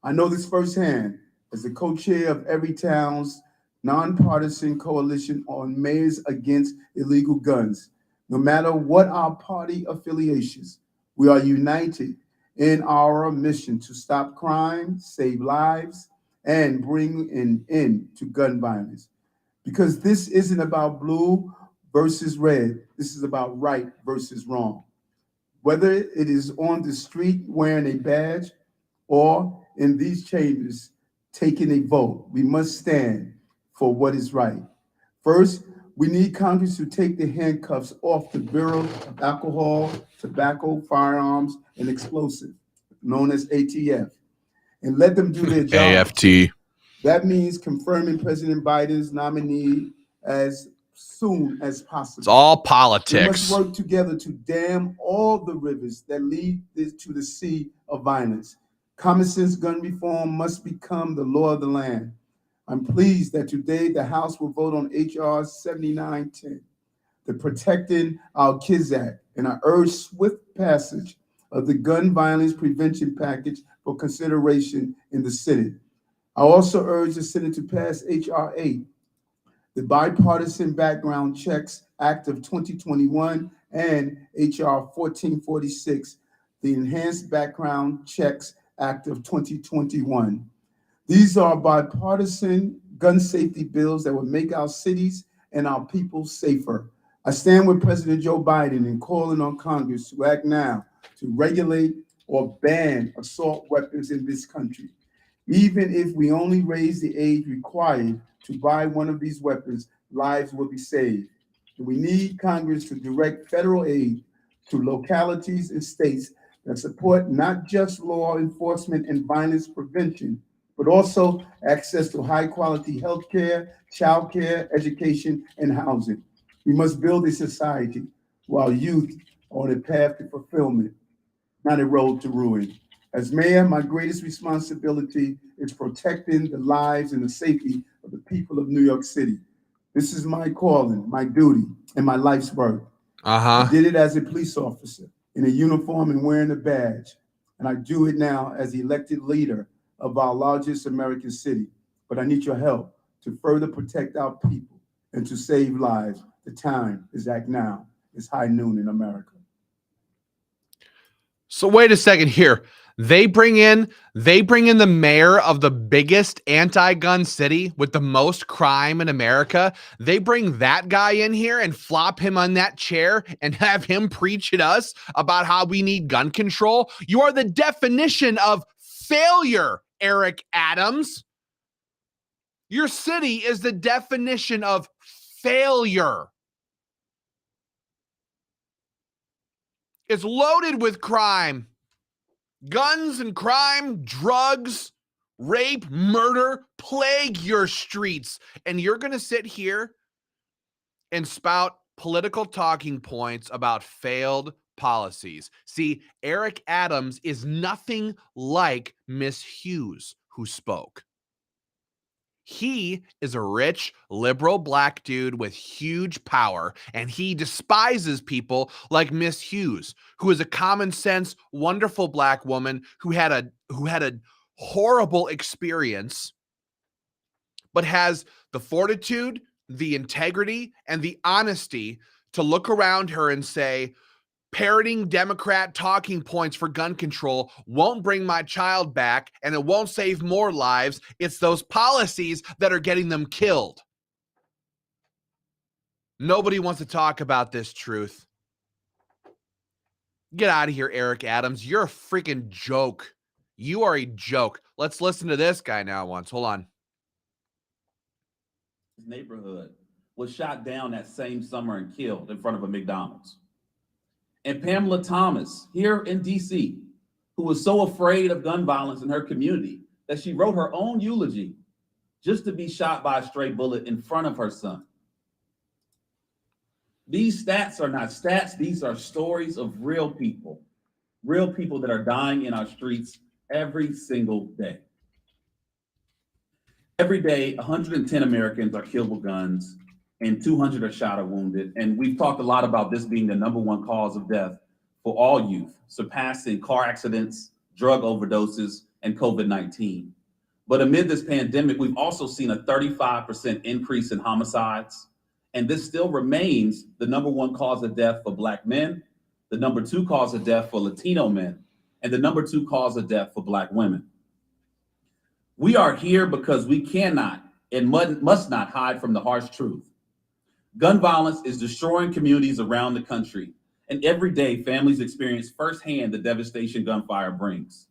I know this firsthand as the co-chair of Everytown's nonpartisan coalition on Mayors Against Illegal Guns. No matter what our party affiliations, we are united in our mission to stop crime, save lives, and bring an end to gun violence. Because this isn't about blue versus red, this is about right versus wrong. Whether it is on the street wearing a badge or in these chambers taking a vote, we must stand for what is right. First, we need Congress to take the handcuffs off the Bureau of Alcohol, Tobacco, Firearms, and Explosives, known as ATF, and let them do their job. AFT. That means confirming President Biden's nominee as soon as possible. It's all We politics. must work together to dam all the rivers that lead to the sea of violence. Common sense gun reform must become the law of the land. I'm pleased that today the House will vote on H.R. 7910, the Protecting Our Kids Act, and I urge swift passage of the gun violence prevention package for consideration in the Senate. I also urge the Senate to pass H.R. 8, the Bipartisan Background Checks Act of 2021, and H.R. 1446, the Enhanced Background Checks Act of 2021. These are bipartisan gun safety bills that will make our cities and our people safer. I stand with President Joe Biden in calling on Congress to act now to regulate or ban assault weapons in this country. Even if we only raise the age required to buy one of these weapons, lives will be saved. And we need Congress to direct federal aid to localities and states that support not just law enforcement and violence prevention, but also access to high-quality health care, child care, education, and housing. We must build a society while youth are on a path to fulfillment, not a road to ruin. As mayor, my greatest responsibility is protecting the lives and the safety of the people of New York City. This is my calling, my duty, and my life's work. I did it as a police officer in a uniform and wearing a badge, and I do it now as the elected leader of our largest American city. But I need your help to further protect our people and to save lives. The time is act now. It's high noon in America. So wait a second here. They bring in the mayor of the biggest anti-gun city with the most crime in America. They bring that guy in here and flop him on that chair and have him preach at us about how we need gun control. You are the definition of failure, Eric Adams. Your city is the definition of failure. It's loaded with crime. Guns and crime, drugs, rape, murder plague your streets. And you're going to sit here and spout political talking points about failed policies. See, Eric Adams is nothing like Miss Hughes, who spoke. He is a rich, liberal black dude with huge power, and he despises people like Miss Hughes, who is a common sense, wonderful black woman who had a horrible experience, but has the fortitude, the integrity, and the honesty to look around her and say, parroting Democrat talking points for gun control won't bring my child back, and it won't save more lives. It's those policies that are getting them killed. Nobody wants to talk about this truth. Get out of here, Eric Adams. You're a freaking joke. You are a joke. Let's listen to this guy now once. Hold on. Neighborhood was shot down that same summer and killed in front of a McDonald's. And Pamela Thomas here in DC, who was so afraid of gun violence in her community that she wrote her own eulogy just to be shot by a stray bullet in front of her son. These stats are not stats. These are stories of real people that are dying in our streets every single day. Every day, 110 Americans are killed with guns and 200 are shot or wounded. And we've talked a lot about this being the #1 cause of death for all youth, surpassing car accidents, drug overdoses, and COVID-19. But amid this pandemic, we've also seen a 35% increase in homicides. And this still remains the #1 cause of death for Black men, the #2 cause of death for Latino men, and the #2 cause of death for Black women. We are here because we cannot and must not hide from the harsh truth. Gun violence is destroying communities around the country, and every day families experience firsthand the devastation gunfire brings.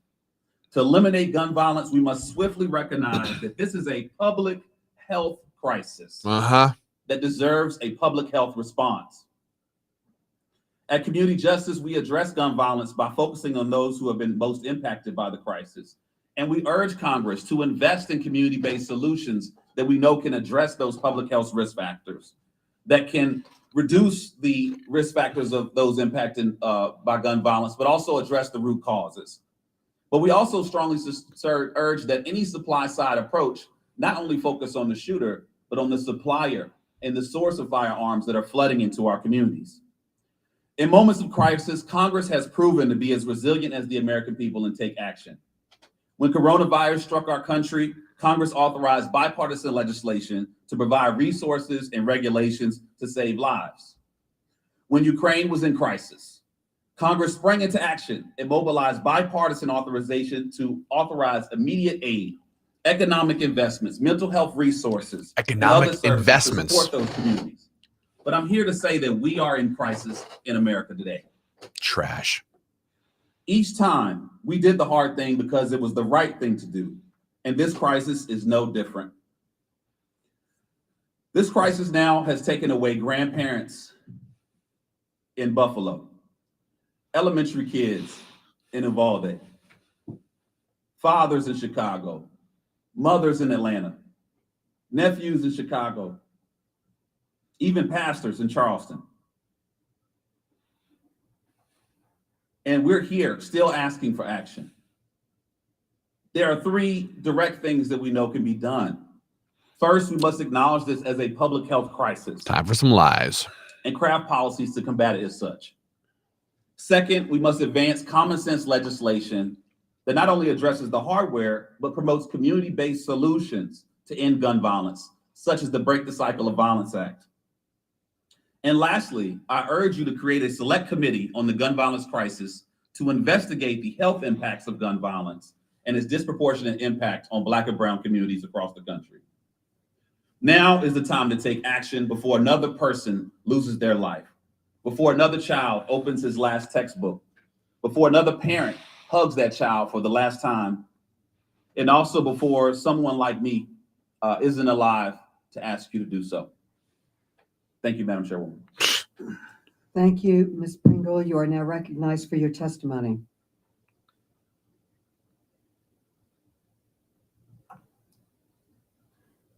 To eliminate gun violence, we must swiftly recognize that this is a public health crisis that deserves a public health response. At Community Justice, we address gun violence by focusing on those who have been most impacted by the crisis. And we urge Congress to invest in community-based solutions that we know can address those public health risk factors, that can reduce the risk factors of those impacted by gun violence, but also address the root causes. But we also strongly urge that any supply side approach not only focus on the shooter, but on the supplier and the source of firearms that are flooding into our communities. In moments of crisis, Congress has proven to be as resilient as the American people and take action. When coronavirus struck our country, Congress authorized bipartisan legislation to provide resources and regulations to save lives. When Ukraine was in crisis, Congress sprang into action and mobilized bipartisan authorization to authorize immediate aid, economic investments, mental health resources, economic investments to support those communities. But I'm here to say that we are in crisis in America today. Trash. Each time we did the hard thing because it was the right thing to do. And this crisis is no different. This crisis now has taken away grandparents in Buffalo, elementary kids in Uvalde, fathers in Chicago, mothers in Atlanta, nephews in Chicago, even pastors in Charleston. And we're here still asking for action. There are 3 direct things that we know can be done. First, we must acknowledge this as a public health crisis. Time for some lies. And craft policies to combat it as such. Second, we must advance common sense legislation that not only addresses the hardware, but promotes community-based solutions to end gun violence, such as the Break the Cycle of Violence Act. And lastly, I urge you to create a select committee on the gun violence crisis to investigate the health impacts of gun violence and its disproportionate impact on Black and brown communities across the country. Now is the time to take action before another person loses their life, before another child opens his last textbook, before another parent hugs that child for the last time, and also before someone like me isn't alive to ask you to do so. Thank you, Madam Chairwoman. Thank you, Ms. Pringle. You are now recognized for your testimony.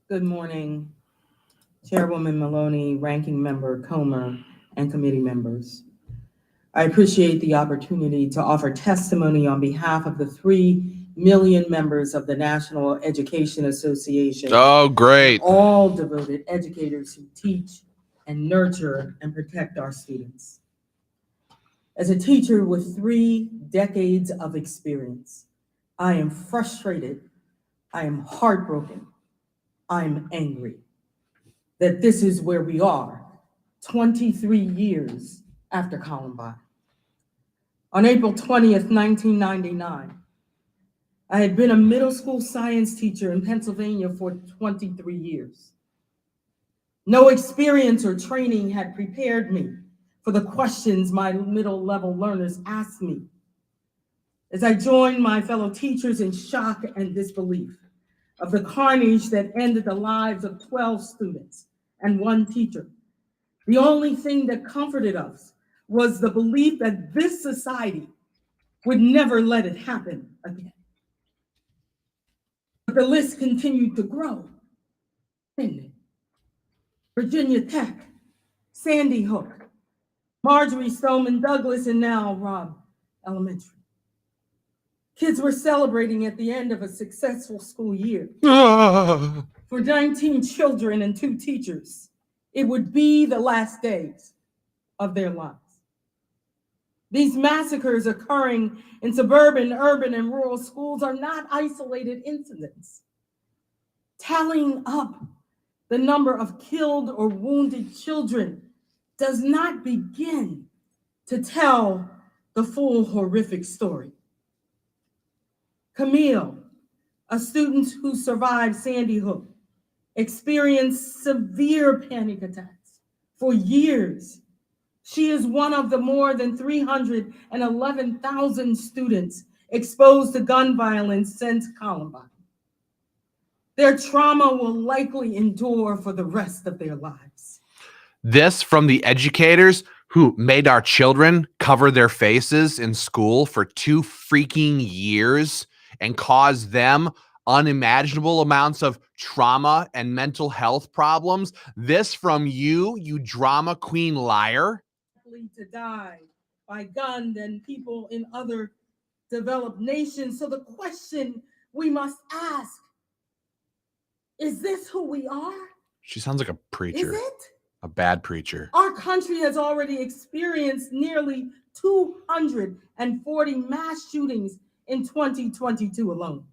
Good morning, Chairwoman Maloney, Ranking Member Comer, and committee members. I appreciate the opportunity to offer testimony on behalf of the 3 million members of the National Education Association. Oh, great. All devoted educators who teach and nurture and protect our students. As a teacher with 3 decades of experience, I am frustrated, I am heartbroken, I'm angry that this is where we are 23 years after Columbine. On April 20th, 1999, I had been a middle school science teacher in Pennsylvania for 23 years. No experience or training had prepared me for the questions my middle level learners asked me. As I joined my fellow teachers in shock and disbelief of the carnage that ended the lives of 12 students and 1 teacher, the only thing that comforted us was the belief that this society would never let it happen again. But the list continued to grow. Virginia Tech, Sandy Hook, Marjorie Stoneman Douglas, and now Robb Elementary. Kids were celebrating at the end of a successful school year. For 19 children and 2 teachers, it would be the last days of their lives. These massacres occurring in suburban, urban, and rural schools are not isolated incidents. Tallying up the number of killed or wounded children does not begin to tell the full horrific story. Camille, a student who survived Sandy Hook, experienced severe panic attacks for years. She is one of the more than 311,000 students exposed to gun violence since Columbine. Their trauma will likely endure for the rest of their lives. This from the educators who made our children cover their faces in school for 2 freaking years and caused them unimaginable amounts of trauma and mental health problems. This from you, you drama queen liar. To die by gun than people in other developed nations. So the question we must ask, is this who we are? She sounds like a preacher. Is it? A bad preacher. Our country has already experienced nearly 240 mass shootings in 2022 alone.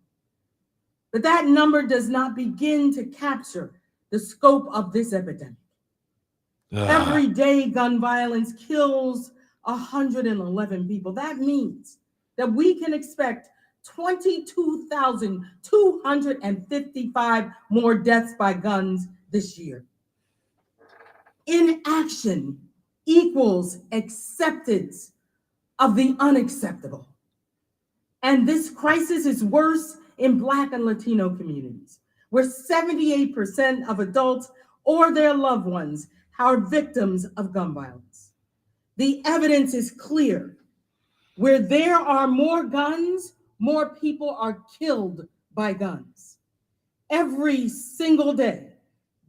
But that number does not begin to capture the scope of this epidemic. Every day, gun violence kills 111 people. That means that we can expect 22,255 more deaths by guns this year. Inaction equals acceptance of the unacceptable. And this crisis is worse in Black and Latino communities, where 78% of adults or their loved ones are victims of gun violence. The evidence is clear. Where there are more guns, more people are killed by guns. Every single day,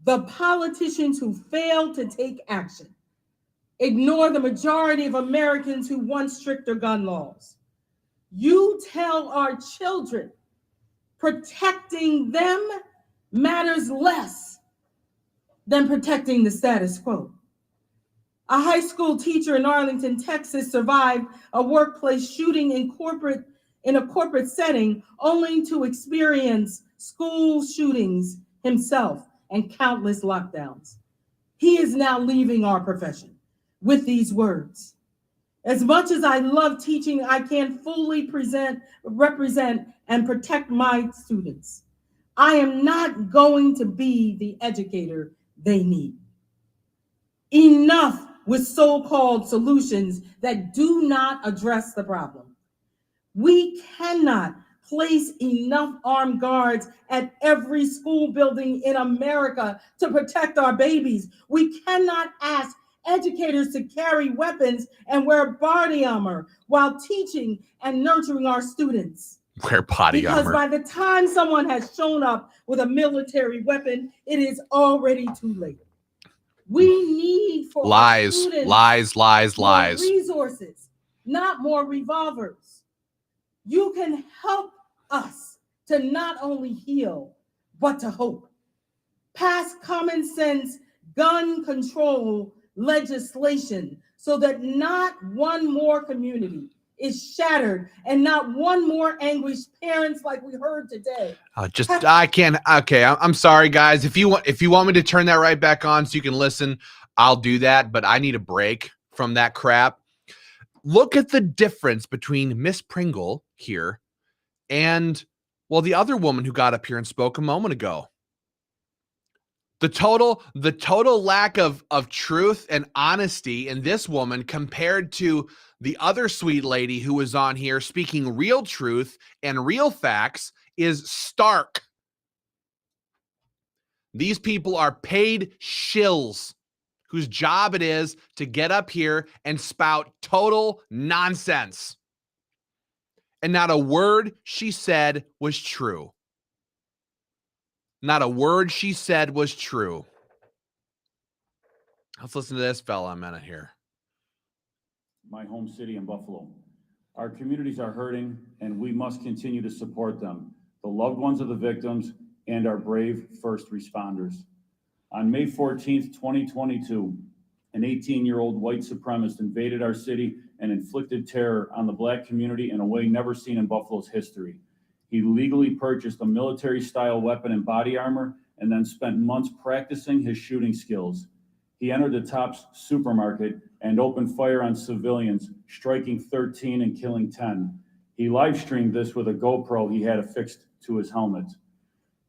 the politicians who fail to take action ignore the majority of Americans who want stricter gun laws. You tell our children protecting them matters less than protecting the status quo. A high school teacher in Arlington, Texas survived a workplace shooting in a corporate setting, only to experience school shootings himself and countless lockdowns. He is now leaving our profession with these words. As much as I love teaching, I can't fully represent, and protect my students. I am not going to be the educator they need. Enough with so-called solutions that do not address the problem. We cannot place enough armed guards at every school building in America to protect our babies. We cannot ask educators to carry weapons and wear body armor while teaching and nurturing our students. Wear body Because armor. by the time someone has shown up with a military weapon, it is already too late. We need for our students lies. more resources, not more revolvers. You can help us to not only heal, but to hope. Pass common sense gun control legislation so that not one more community is shattered and not one more anguished parents like we heard today. I can't. Okay, I'm sorry, guys. If you want me to turn that right back on so you can listen, I'll do that. But I need a break from that crap. Look at the difference between Miss Pringle here and, well, the other woman who got up here and spoke a moment ago. The total lack of truth and honesty in this woman compared to the other sweet lady who was on here speaking real truth and real facts is stark. These people are paid shills whose job it is to get up here and spout total nonsense. And not a word she said was true. Not a word she said was true. Let's listen to this fella a minute here. My home city in Buffalo. Our communities are hurting, and we must continue to support them, the loved ones of the victims, and our brave first responders. On May 14th, 2022, an 18-year-old white supremacist invaded our city and inflicted terror on the Black community in a way never seen in Buffalo's history. He legally purchased a military-style weapon and body armor and then spent months practicing his shooting skills. He entered the Tops supermarket and opened fire on civilians, striking 13 and killing 10. He live-streamed this with a GoPro he had affixed to his helmet.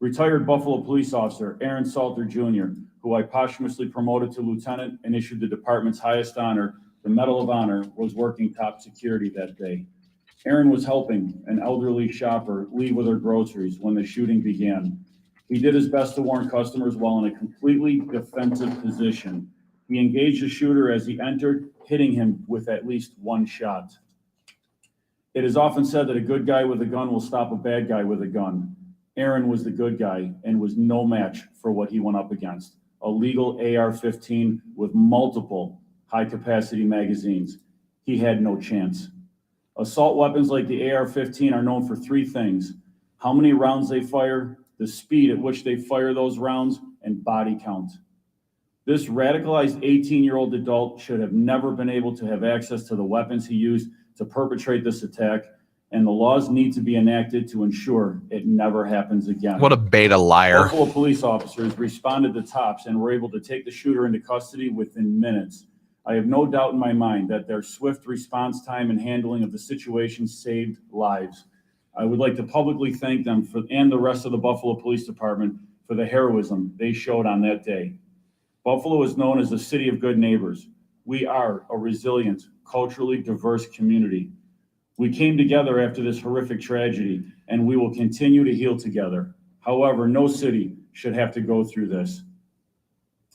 Retired Buffalo police officer Aaron Salter Jr., who I posthumously promoted to lieutenant and issued the department's highest honor, the Medal of Honor, was working top security that day. Aaron was helping an elderly shopper leave with her groceries when the shooting began. He did his best to warn customers while in a completely defensive position. He engaged the shooter as he entered, hitting him with at least one shot. It is often said that a good guy with a gun will stop a bad guy with a gun. Aaron was the good guy and was no match for what he went up against. A legal AR-15 with multiple high-capacity magazines. He had no chance. Assault weapons like the AR-15 are known for three things: how many rounds they fire, the speed at which they fire those rounds, and body count. This radicalized 18-year-old adult should have never been able to have access to the weapons he used to perpetrate this attack, and the laws need to be enacted to ensure it never happens again. What a beta liar. Buffalo police officers responded to Tops and were able to take the shooter into custody within minutes. I have no doubt in my mind that their swift response time and handling of the situation saved lives. I would like to publicly thank them and the rest of the Buffalo Police Department for the heroism they showed on that day. Buffalo is known as the city of good neighbors. We are a resilient, culturally diverse community. We came together after this horrific tragedy, and we will continue to heal together. However, no city should have to go through this.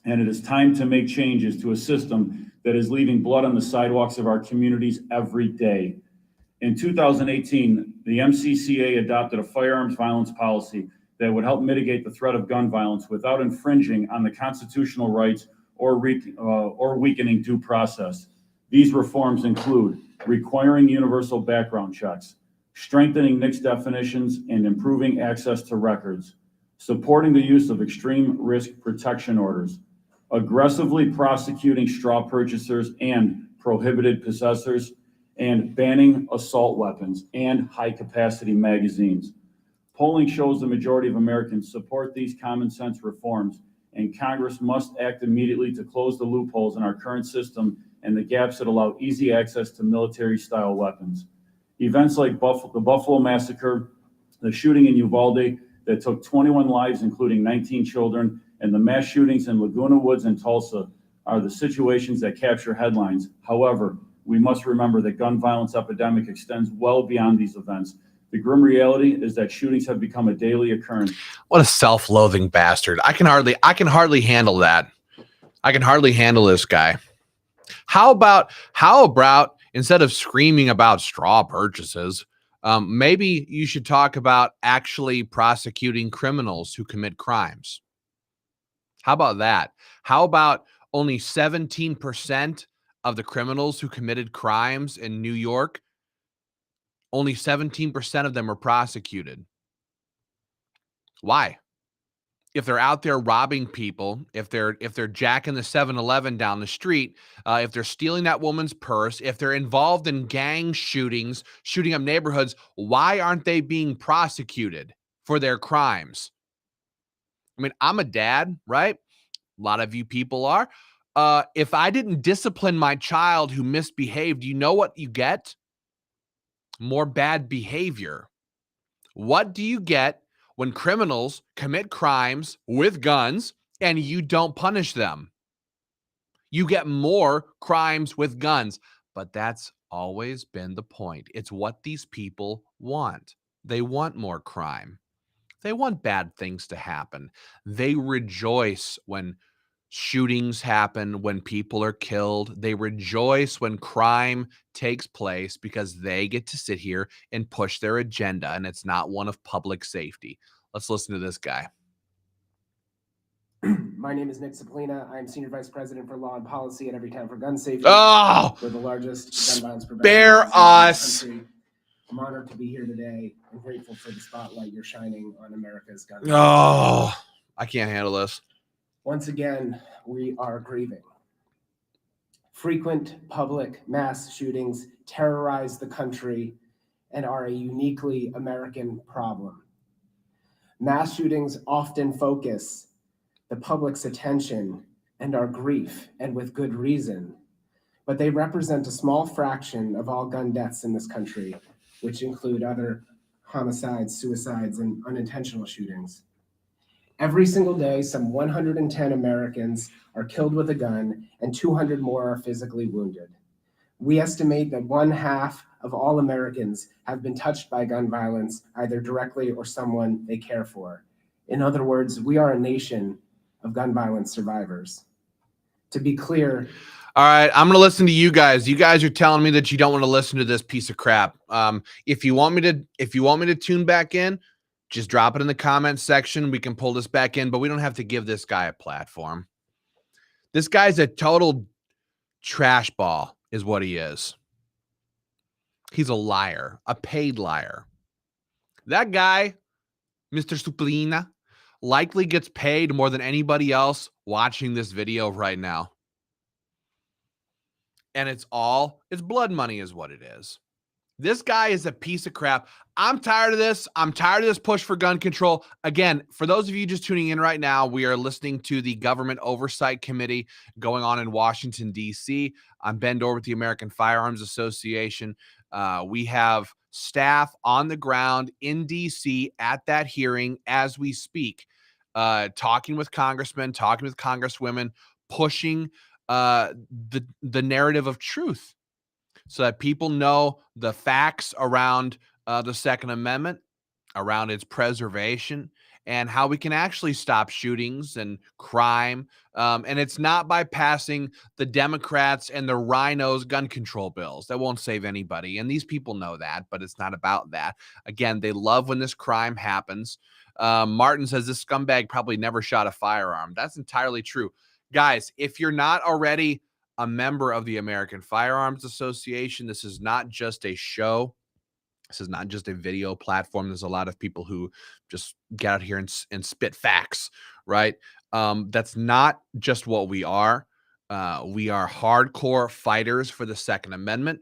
And it is time to make changes to a system that is leaving blood on the sidewalks of our communities every day. In 2018, the MCCA adopted a firearms violence policy that would help mitigate the threat of gun violence without infringing on the constitutional rights or weakening due process. These reforms include requiring universal background checks, strengthening NICS definitions, and improving access to records, supporting the use of extreme risk protection orders, aggressively prosecuting straw purchasers and prohibited possessors, and banning assault weapons and high-capacity magazines. Polling shows the majority of Americans support these common sense reforms, and Congress must act immediately to close the loopholes in our current system and the gaps that allow easy access to military-style weapons. Events like the Buffalo Massacre, the shooting in Uvalde that took 21 lives, including 19 children, and the mass shootings in Laguna Woods and Tulsa are the situations that capture headlines. However, we must remember that gun violence epidemic extends well beyond these events. The grim reality is that shootings have become a daily occurrence. What a self-loathing bastard. I can hardly handle that. I can hardly handle this guy. How about instead of screaming about straw purchases, maybe you should talk about actually prosecuting criminals who commit crimes. How about that? How about only 17% of the criminals who committed crimes in New York, only 17% of them are prosecuted? Why? If they're out there robbing people, if they're jacking the 7-Eleven down the street, if they're stealing that woman's purse, if they're involved in gang shootings, shooting up neighborhoods, why aren't they being prosecuted for their crimes? I mean, I'm a dad, right? A lot of you people are. If I didn't discipline my child who misbehaved, you know what you get? More bad behavior. What do you get when criminals commit crimes with guns and you don't punish them? You get more crimes with guns. But that's always been the point. It's what these people want. They want more crime. They want bad things to happen. They rejoice when shootings happen, when people are killed. They rejoice when crime takes place because they get to sit here and push their agenda, and it's not one of public safety. Let's listen to this guy. My name is Nick Cipollina. I'm Senior Vice President for Law and Policy at Every Town for Gun Safety. Oh, we're the largest gun violence prevention spare us. in the country. I'm honored to be here today and grateful for the spotlight you're shining on America's gun violence. Oh, I can't handle this. Once again, we are grieving. Frequent public mass shootings terrorize the country and are a uniquely American problem. Mass shootings often focus the public's attention and our grief, and with good reason, but they represent a small fraction of all gun deaths in this country, which include other homicides, suicides, and unintentional shootings. Every single day, some 110 Americans are killed with a gun and 200 more are physically wounded. We estimate that 1/2 of all Americans have been touched by gun violence, either directly or someone they care for. In other words, we are a nation of gun violence survivors. To be clear, all right, I'm going to listen to you guys. You guys are telling me that you don't want to listen to this piece of crap. If you want me to tune back in, just drop it in the comments section. We can pull this back in, but we don't have to give this guy a platform. This guy's a total trash ball is what he is. He's a liar, a paid liar. That guy, Mr. Cipollina, likely gets paid more than anybody else watching this video right now. And it's blood money is what it is. This guy is a piece of crap. I'm tired of this. I'm tired of this push for gun control. Again, for those of you just tuning in right now, we are listening to the Government Oversight Committee going on in Washington, D.C. I'm Ben Dorr with the American Firearms Association. We have staff on the ground in D.C. at that hearing as we speak, talking with congressmen, talking with congresswomen, pushing the narrative of truth so that people know the facts around the Second Amendment, around its preservation, and how we can actually stop shootings and crime. And it's not by passing the Democrats and the rhinos gun control bills. That won't save anybody. And these people know that, but it's not about that. Again, they love when this crime happens. Martin says this scumbag probably never shot a firearm. That's entirely true. Guys, if you're not already a member of the American Firearms Association, this is not just a show. This is not just a video platform. There's a lot of people who just get out here and spit facts, right? That's not just what we are. We are hardcore fighters for the Second Amendment.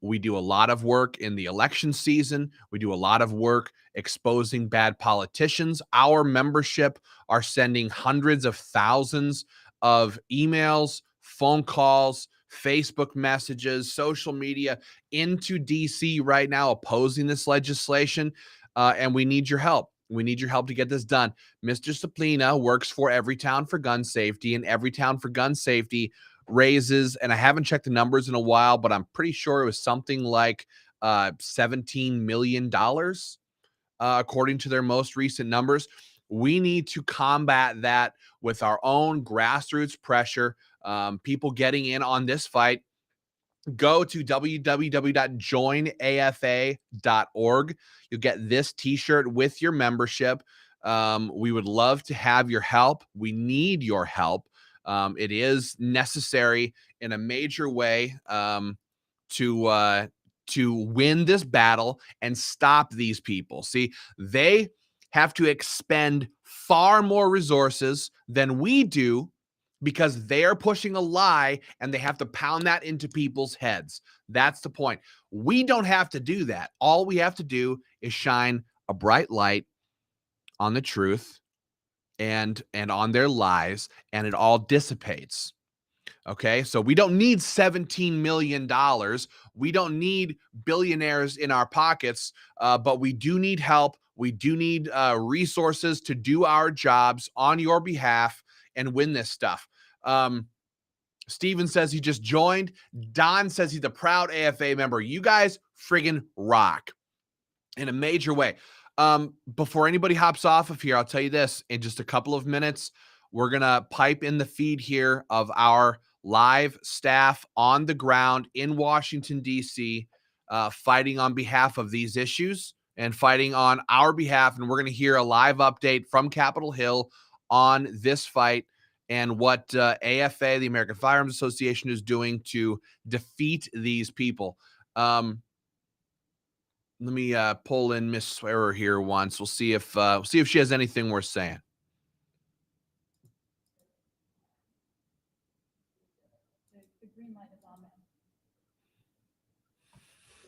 We do a lot of work in the election season. We do a lot of work exposing bad politicians. Our membership are sending hundreds of thousands of emails, phone calls, Facebook messages, social media into DC right now opposing this legislation. And we need your help. We need your help to get this done. Mr. Saplina works for Everytown for Gun Safety, and Everytown for Gun Safety raises, and I haven't checked the numbers in a while, but I'm pretty sure it was something like $17 million, according to their most recent numbers. We need to combat that with our own grassroots pressure, people getting in on this fight. Go to www.joinafa.org. You'll get this t-shirt with your membership. We would love to have your help. We need your help. It is necessary in a major way to win this battle and stop these people. See, they have to expend far more resources than we do because they're pushing a lie and they have to pound that into people's heads. That's the point. We don't have to do that. All we have to do is shine a bright light on the truth and on their lies, and it all dissipates. Okay, so we don't need $17 million. We don't need billionaires in our pockets, but we do need help. We do need resources to do our jobs on your behalf and win this stuff. Steven says he just joined. Don says he's a proud AFA member. You guys friggin' rock in a major way. Before anybody hops off of here, I'll tell you this. In just a couple of minutes, we're going to pipe in the feed here of our live staff on the ground in Washington, D.C., fighting on behalf of these issues and fighting on our behalf. And we're going to hear a live update from Capitol Hill on this fight and what AFA, the American Firearms Association, is doing to defeat these people. Let me pull in Miss Swearer here once. We'll see if she has anything worth saying. The green light is on there.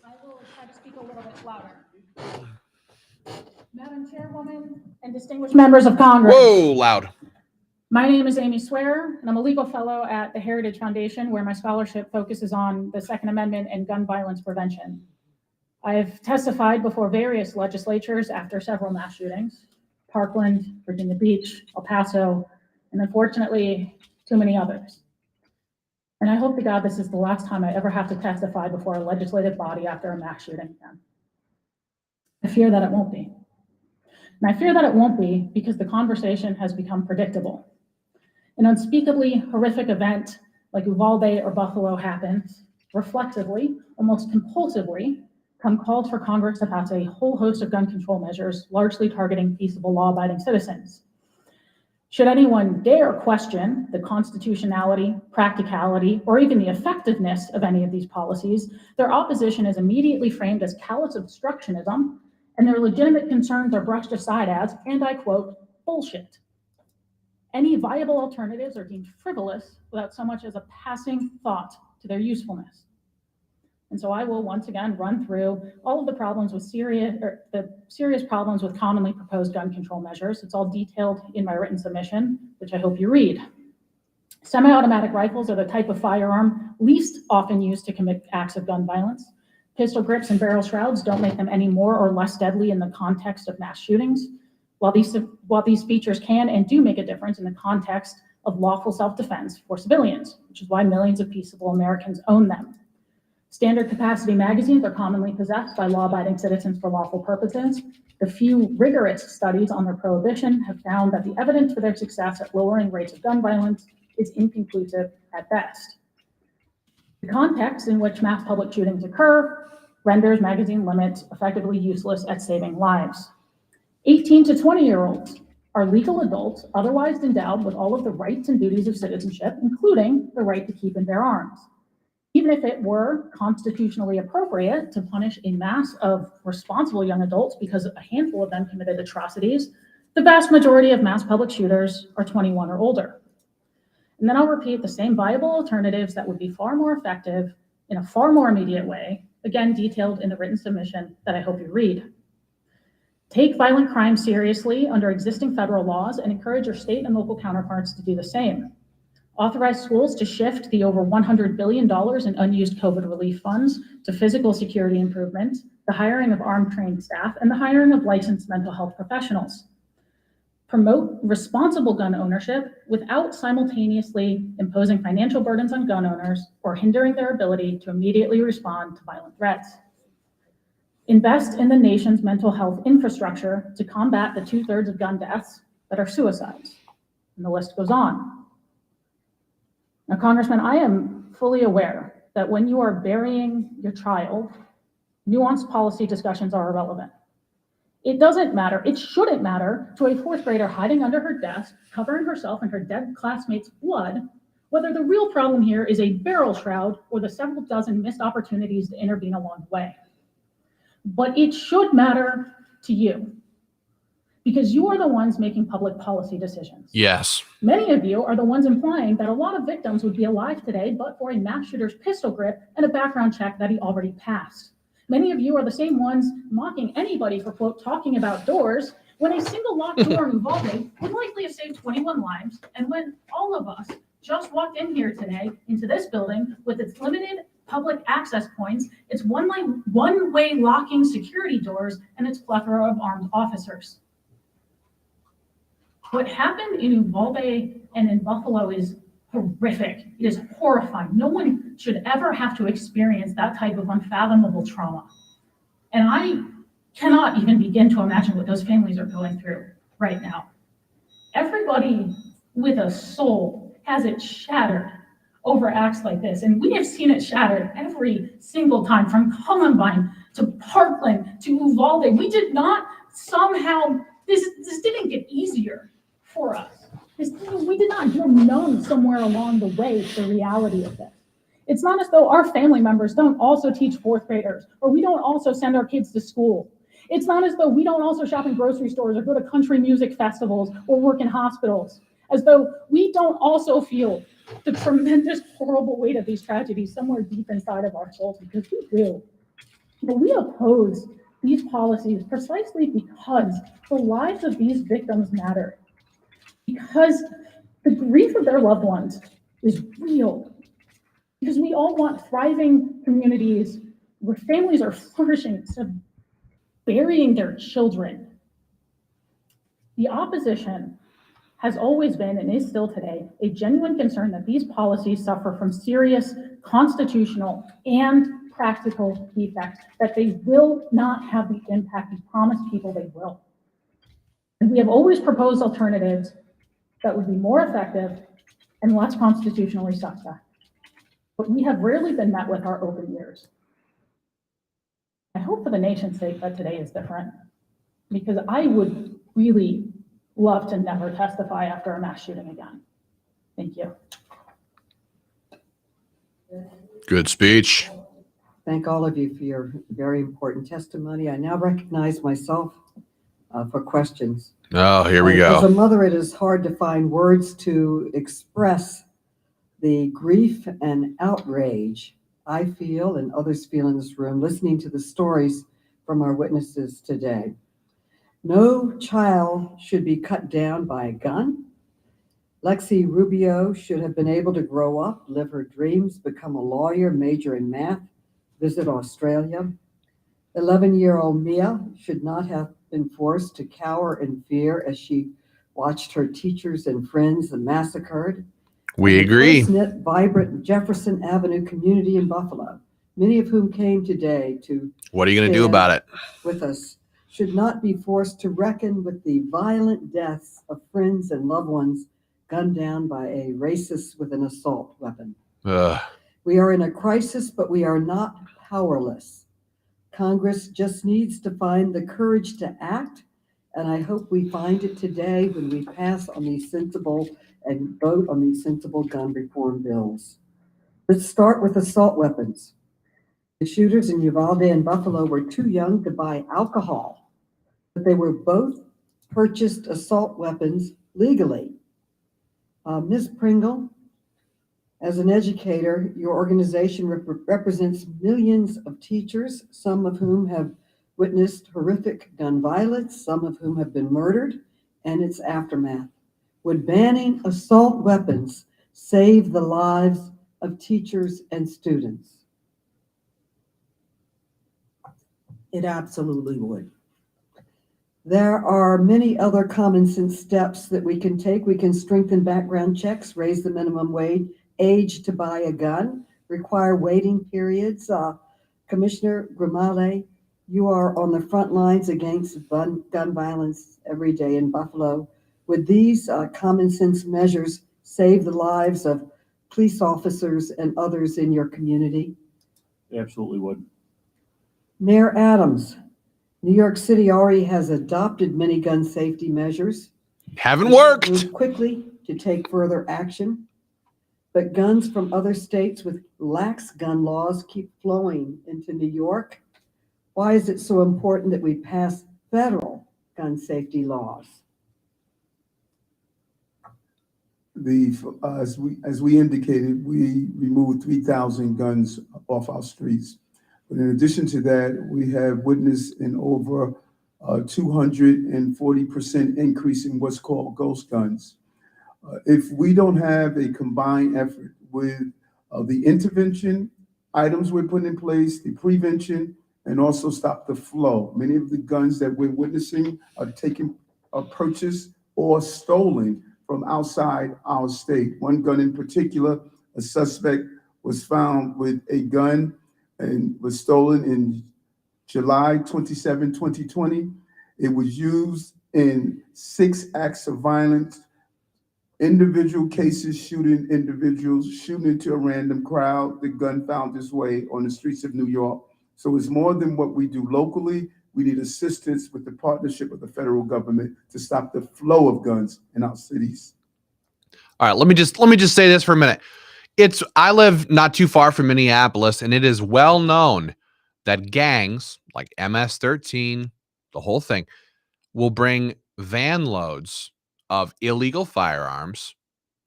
I will try to speak a little bit louder. Madam Chairwoman and distinguished members of Congress. Whoa, loud. My name is Amy Swearer, and I'm a legal fellow at the Heritage Foundation, where my scholarship focuses on the Second Amendment and gun violence prevention. I've testified before various legislatures after several mass shootings: Parkland, Virginia Beach, El Paso, and unfortunately, too many others. And I hope to God this is the last time I ever have to testify before a legislative body after a mass shooting again. I fear that it won't be. And I fear that it won't be because the conversation has become predictable. An unspeakably horrific event like Uvalde or Buffalo happens, reflexively, almost compulsively, come calls for Congress to pass a whole host of gun control measures, largely targeting peaceable, law-abiding citizens. Should anyone dare question the constitutionality, practicality, or even the effectiveness of any of these policies, their opposition is immediately framed as callous obstructionism, and their legitimate concerns are brushed aside as, and I quote, bullshit. Any viable alternatives are deemed frivolous without so much as a passing thought to their usefulness. And so I will once again run through all of the problems with serious problems with commonly proposed gun control measures. It's all detailed in my written submission, which I hope you read. Semi-automatic rifles are the type of firearm least often used to commit acts of gun violence. Pistol grips and barrel shrouds don't make them any more or less deadly in the context of mass shootings. While these features can and do make a difference in the context of lawful self-defense for civilians, which is why millions of peaceable Americans own them. Standard capacity magazines are commonly possessed by law-abiding citizens for lawful purposes. The few rigorous studies on their prohibition have found that the evidence for their success at lowering rates of gun violence is inconclusive at best. The context in which mass public shootings occur renders magazine limits effectively useless at saving lives. 18 to 20-year-olds are legal adults otherwise endowed with all of the rights and duties of citizenship, including the right to keep and bear arms. Even if it were constitutionally appropriate to punish a mass of responsible young adults because a handful of them committed atrocities, the vast majority of mass public shooters are 21 or older. And then I'll repeat the same viable alternatives that would be far more effective in a far more immediate way, again detailed in the written submission that I hope you read. Take violent crime seriously under existing federal laws and encourage your state and local counterparts to do the same. Authorize schools to shift the over $100 billion in unused COVID relief funds to physical security improvements, the hiring of armed trained staff, and the hiring of licensed mental health professionals. Promote responsible gun ownership without simultaneously imposing financial burdens on gun owners or hindering their ability to immediately respond to violent threats. Invest in the nation's mental health infrastructure to combat the 2/3 of gun deaths that are suicides. And the list goes on. Now, Congressman, I am fully aware that when you are burying your child, nuanced policy discussions are irrelevant. It doesn't matter, it shouldn't matter to a 4th grader hiding under her desk, covering herself in her dead classmate's blood, whether the real problem here is a barrel shroud or the several dozen missed opportunities to intervene along the way. But it should matter to you, because you are the ones making public policy decisions. Yes. Many of you are the ones implying that a lot of victims would be alive today but for a mass shooter's pistol grip and a background check that he already passed. Many of you are the same ones mocking anybody for, quote, talking about doors, when a single locked door in Uvalde would likely have saved 21 lives, and when all of us just walked in here today into this building with its limited public access points, its one-way locking security doors, and its plethora of armed officers. What happened in Uvalde and in Buffalo is horrific. It is horrifying. No one should ever have to experience that type of unfathomable trauma. And I cannot even begin to imagine what those families are going through right now. Everybody with a soul has it shattered over acts like this. And we have seen it shattered every single time, from Columbine to Parkland to Uvalde. We did not somehow, this didn't get easier for us. We did not get numb somewhere along the way to the reality of this. It's not as though our family members don't also teach 4th graders, or we don't also send our kids to school. It's not as though we don't also shop in grocery stores or go to country music festivals or work in hospitals, as though we don't also feel the tremendous, horrible weight of these tragedies somewhere deep inside of our souls, because we do. But we oppose these policies precisely because the lives of these victims matter. Because the grief of their loved ones is real. Because we all want thriving communities where families are flourishing instead of burying their children. The opposition has always been, and is still today, a genuine concern that these policies suffer from serious constitutional and practical defects, that they will not have the impact we promised people they will. And we have always proposed alternatives that would be more effective and less constitutionally suspect. But we have rarely been met with our open ears. I hope for the nation's sake that today is different, because I would really love to never testify after a mass shooting again. Thank you. Good speech. Thank all of you for your very important testimony. I now recognize myself for questions. Oh, here we As a go. mother, it is hard to find words to express the grief and outrage I feel and others feel in this room listening to the stories from our witnesses today. No child should be cut down by a gun. Lexi Rubio should have been able to grow up, live her dreams, become a lawyer, major in math, visit Australia. 11-year-old Mia should not have been forced to cower in fear as she watched her teachers and friends massacred. We agree. Close-knit, vibrant Jefferson Avenue community in Buffalo many of whom came today to What are you going to do stand about it? with us, should not be forced to reckon with the violent deaths of friends and loved ones gunned down by a racist with an assault weapon. Ugh. We are in a crisis, but we are not powerless. Congress just needs to find the courage to act, and I hope we find it today when we pass on these sensible and vote on these sensible gun reform bills. Let's start with assault weapons. The shooters in Uvalde and Buffalo were too young to buy alcohol, but they were both purchased assault weapons legally. Ms. Pringle, as an educator, your organization represents millions of teachers, some of whom have witnessed horrific gun violence, some of whom have been murdered, and its aftermath. Would banning assault weapons save the lives of teachers and students? It absolutely would. There are many other common sense steps that we can take. We can strengthen background checks, raise the minimum age to buy a gun, require waiting periods. Commissioner Grimale, you are on the front lines against gun violence every day in Buffalo. Would these common sense measures save the lives of police officers and others in your community? Absolutely would. Mayor Adams, New York City already has adopted many gun safety measures. Haven't worked. Move quickly to take further action. But guns from other states with lax gun laws keep flowing into New York. Why is it so important that we pass federal gun safety laws? As we indicated, we removed 3,000 guns off our streets. But in addition to that, we have witnessed an over 240% increase in what's called ghost guns. If we don't have a combined effort with the intervention items we're putting in place, the prevention, and also stop the flow, many of the guns that we're witnessing are purchased or stolen from outside our state. One gun in particular, a suspect was found with a gun and was stolen in July 27, 2020. It was used in 6 acts of violence, individual cases, shooting individuals, shooting into a random crowd. The gun found its way on the streets of New York. So it's more than what we do locally. We need assistance with the partnership of the federal government to stop the flow of guns in our cities. All right, let me just say this for a minute. I live not too far from Minneapolis, and it is well known that gangs like MS-13, the whole thing, will bring van loads of illegal firearms.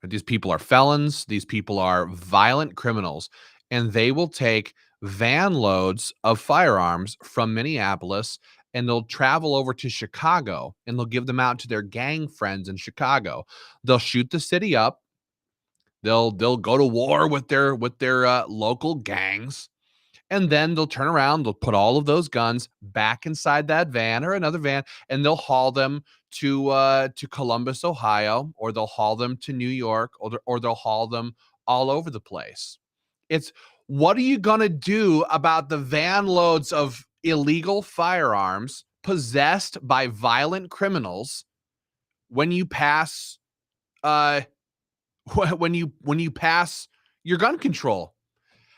These people are felons. These people are violent criminals, and they will take van loads of firearms from Minneapolis, and they'll travel over to Chicago, and they'll give them out to their gang friends in Chicago. They'll shoot the city up. They'll go to war with their local gangs, and then they'll turn around. They'll put all of those guns back inside that van or another van, and they'll haul them to Columbus, Ohio, or they'll haul them to New York, or they'll haul them all over the place. It's what are you gonna do about the van loads of illegal firearms possessed by violent criminals when you pass when you pass your gun control?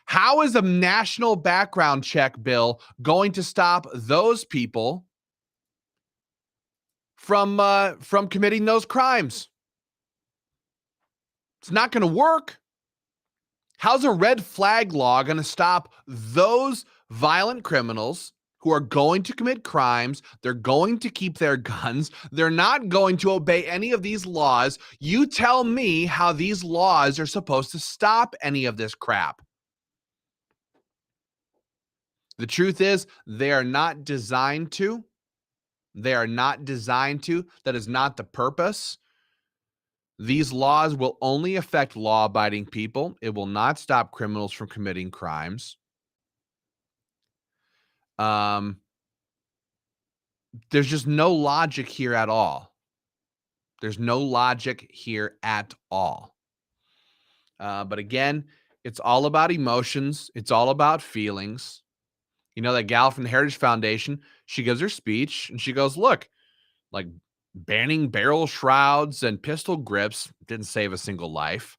How is a national background check bill going to stop those people from committing those crimes? It's not going to work. How's a red flag law going to stop those violent criminals who are going to commit crimes? They're going to keep their guns. They're not going to obey any of these laws. You tell me how these laws are supposed to stop any of this crap. The truth is, they are not designed to. They are not designed to. That is not the purpose. These laws will only affect law-abiding people. It will not stop criminals from committing crimes. There's just no logic here at all. There's no logic here at all. But again, It's all about emotions. It's all about feelings. You know, that gal from the Heritage Foundation, she gives her speech and she goes, look, like banning barrel shrouds and pistol grips didn't save a single life.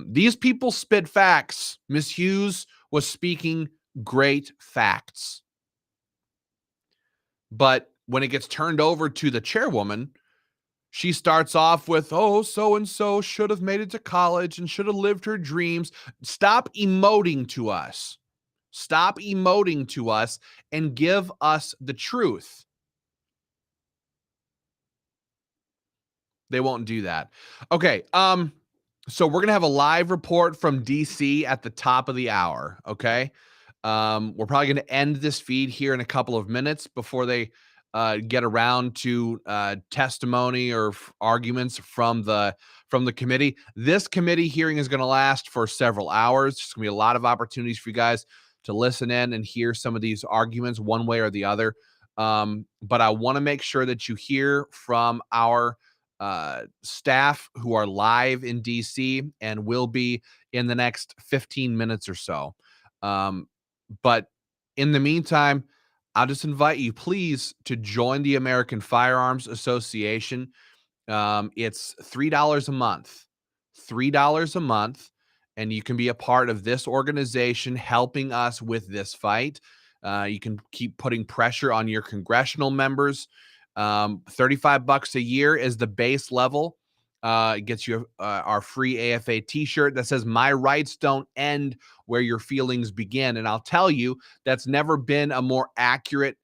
These people spit facts. Miss Hughes was speaking great facts. But when it gets turned over to the chairwoman, she starts off with, oh, so-and-so should have made it to college and should have lived her dreams. Stop emoting to us. Stop emoting to us and give us the truth. They won't do that. Okay, so we're going to have a live report from DC at the top of the hour, okay? We're probably going to end this feed here in a couple of minutes before they get around to testimony or arguments from the committee. This committee hearing is going to last for several hours. There's going to be a lot of opportunities for you guys to listen in and hear some of these arguments one way or the other. But I want to make sure that you hear from our staff who are live in DC and will be in the next 15 minutes or so. But in the meantime, I'll just invite you, please, to join the American Firearms Association. It's $3 a month. $3 a month, and you can be a part of this organization helping us with this fight. You can keep putting pressure on your congressional members. $35 a year is the base level. It gets you our free AFA t-shirt that says "My rights don't end where your feelings begin." And I'll tell you, that's never been a more accurate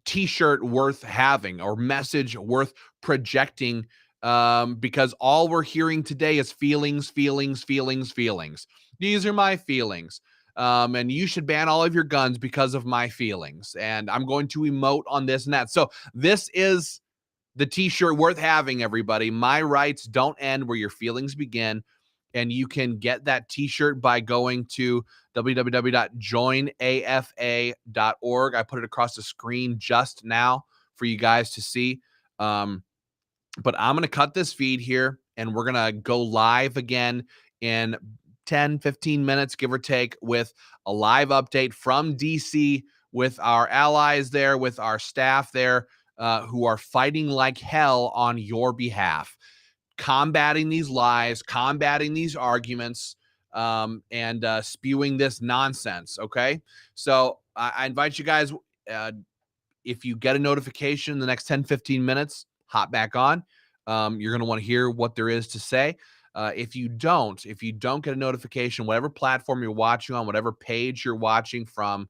t-shirt worth having or message worth projecting, because all we're hearing today is feelings, feelings, feelings, feelings. These are my feelings. And you should ban all of your guns because of my feelings. And I'm going to emote on this and that. So this is the t-shirt worth having, everybody. My rights don't end where your feelings begin. And you can get that t-shirt by going to www.joinafa.org. I put it across the screen just now for you guys to see. But I'm going to cut this feed here, and we're going to go live again in 10, 15 minutes, give or take, with a live update from DC with our allies there, with our staff there, who are fighting like hell on your behalf, combating these lies, combating these arguments, and spewing this nonsense, okay? So I invite you guys, if you get a notification in the next 10, 15 minutes, hop back on. You're going to want to hear what there is to say. If you don't get a notification, whatever platform you're watching on, whatever page you're watching from,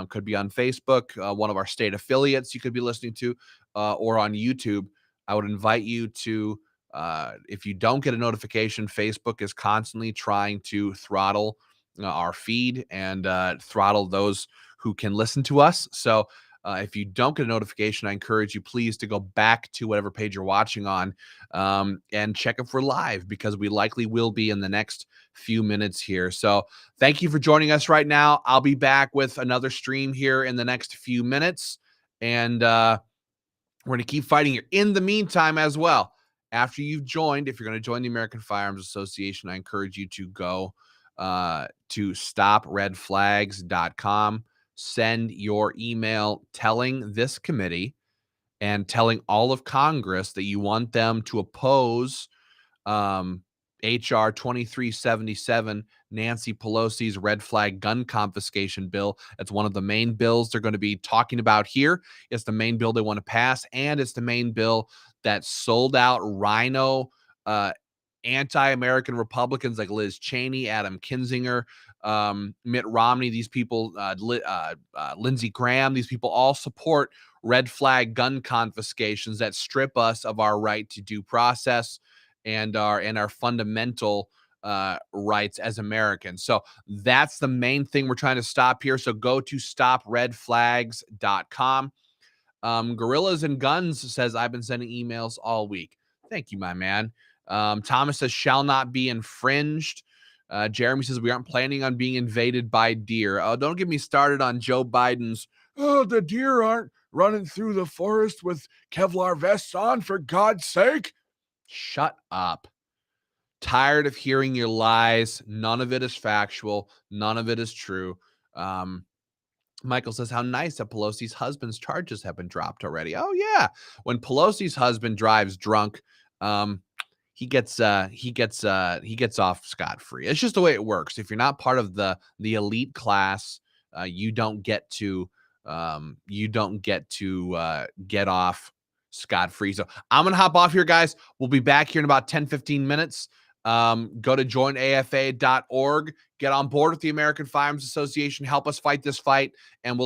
could be on Facebook, one of our state affiliates you could be listening to, or on YouTube, I would invite you to, if you don't get a notification, Facebook is constantly trying to throttle our feed and throttle those who can listen to us. So if you don't get a notification, I encourage you, please, to go back to whatever page you're watching on and check if we're live, because we likely will be in the next few minutes here. So thank you for joining us right now. I'll be back with another stream here in the next few minutes, and we're going to keep fighting here. In the meantime, as well, after you've joined, if you're going to join the American Firearms Association, I encourage you to go to stopredflags.com. Send your email telling this committee and telling all of Congress that you want them to oppose H.R. 2377, Nancy Pelosi's red flag gun confiscation bill. That's one of the main bills they're going to be talking about here. It's the main bill they want to pass, and it's the main bill that sold out rhino anti-American Republicans like Liz Cheney, Adam Kinzinger, Mitt Romney. These people, Lindsey Graham, these people all support red flag gun confiscations that strip us of our right to due process and our fundamental rights as Americans. So that's the main thing we're trying to stop here. So go to stopredflags.com. Gorillas and Guns says, I've been sending emails all week. Thank you, my man. Thomas says, shall not be infringed. Jeremy says, we aren't planning on being invaded by deer. Oh, don't get me started on Joe Biden's, oh, the deer aren't running through the forest with Kevlar vests on, for God's sake. Shut up. Tired of hearing your lies. None of it is factual. None of it is true. Michael says, how nice that Pelosi's husband's charges have been dropped already. Oh yeah. When Pelosi's husband drives drunk, he gets off scot-free. It's just the way it works. If you're not part of the elite class, you don't get to get off scot-free. So I'm gonna hop off here, guys. We'll be back here in about 10-15 minutes. Go to joinafa.org, get on board with the American Firearms Association, help us fight this fight, and we'll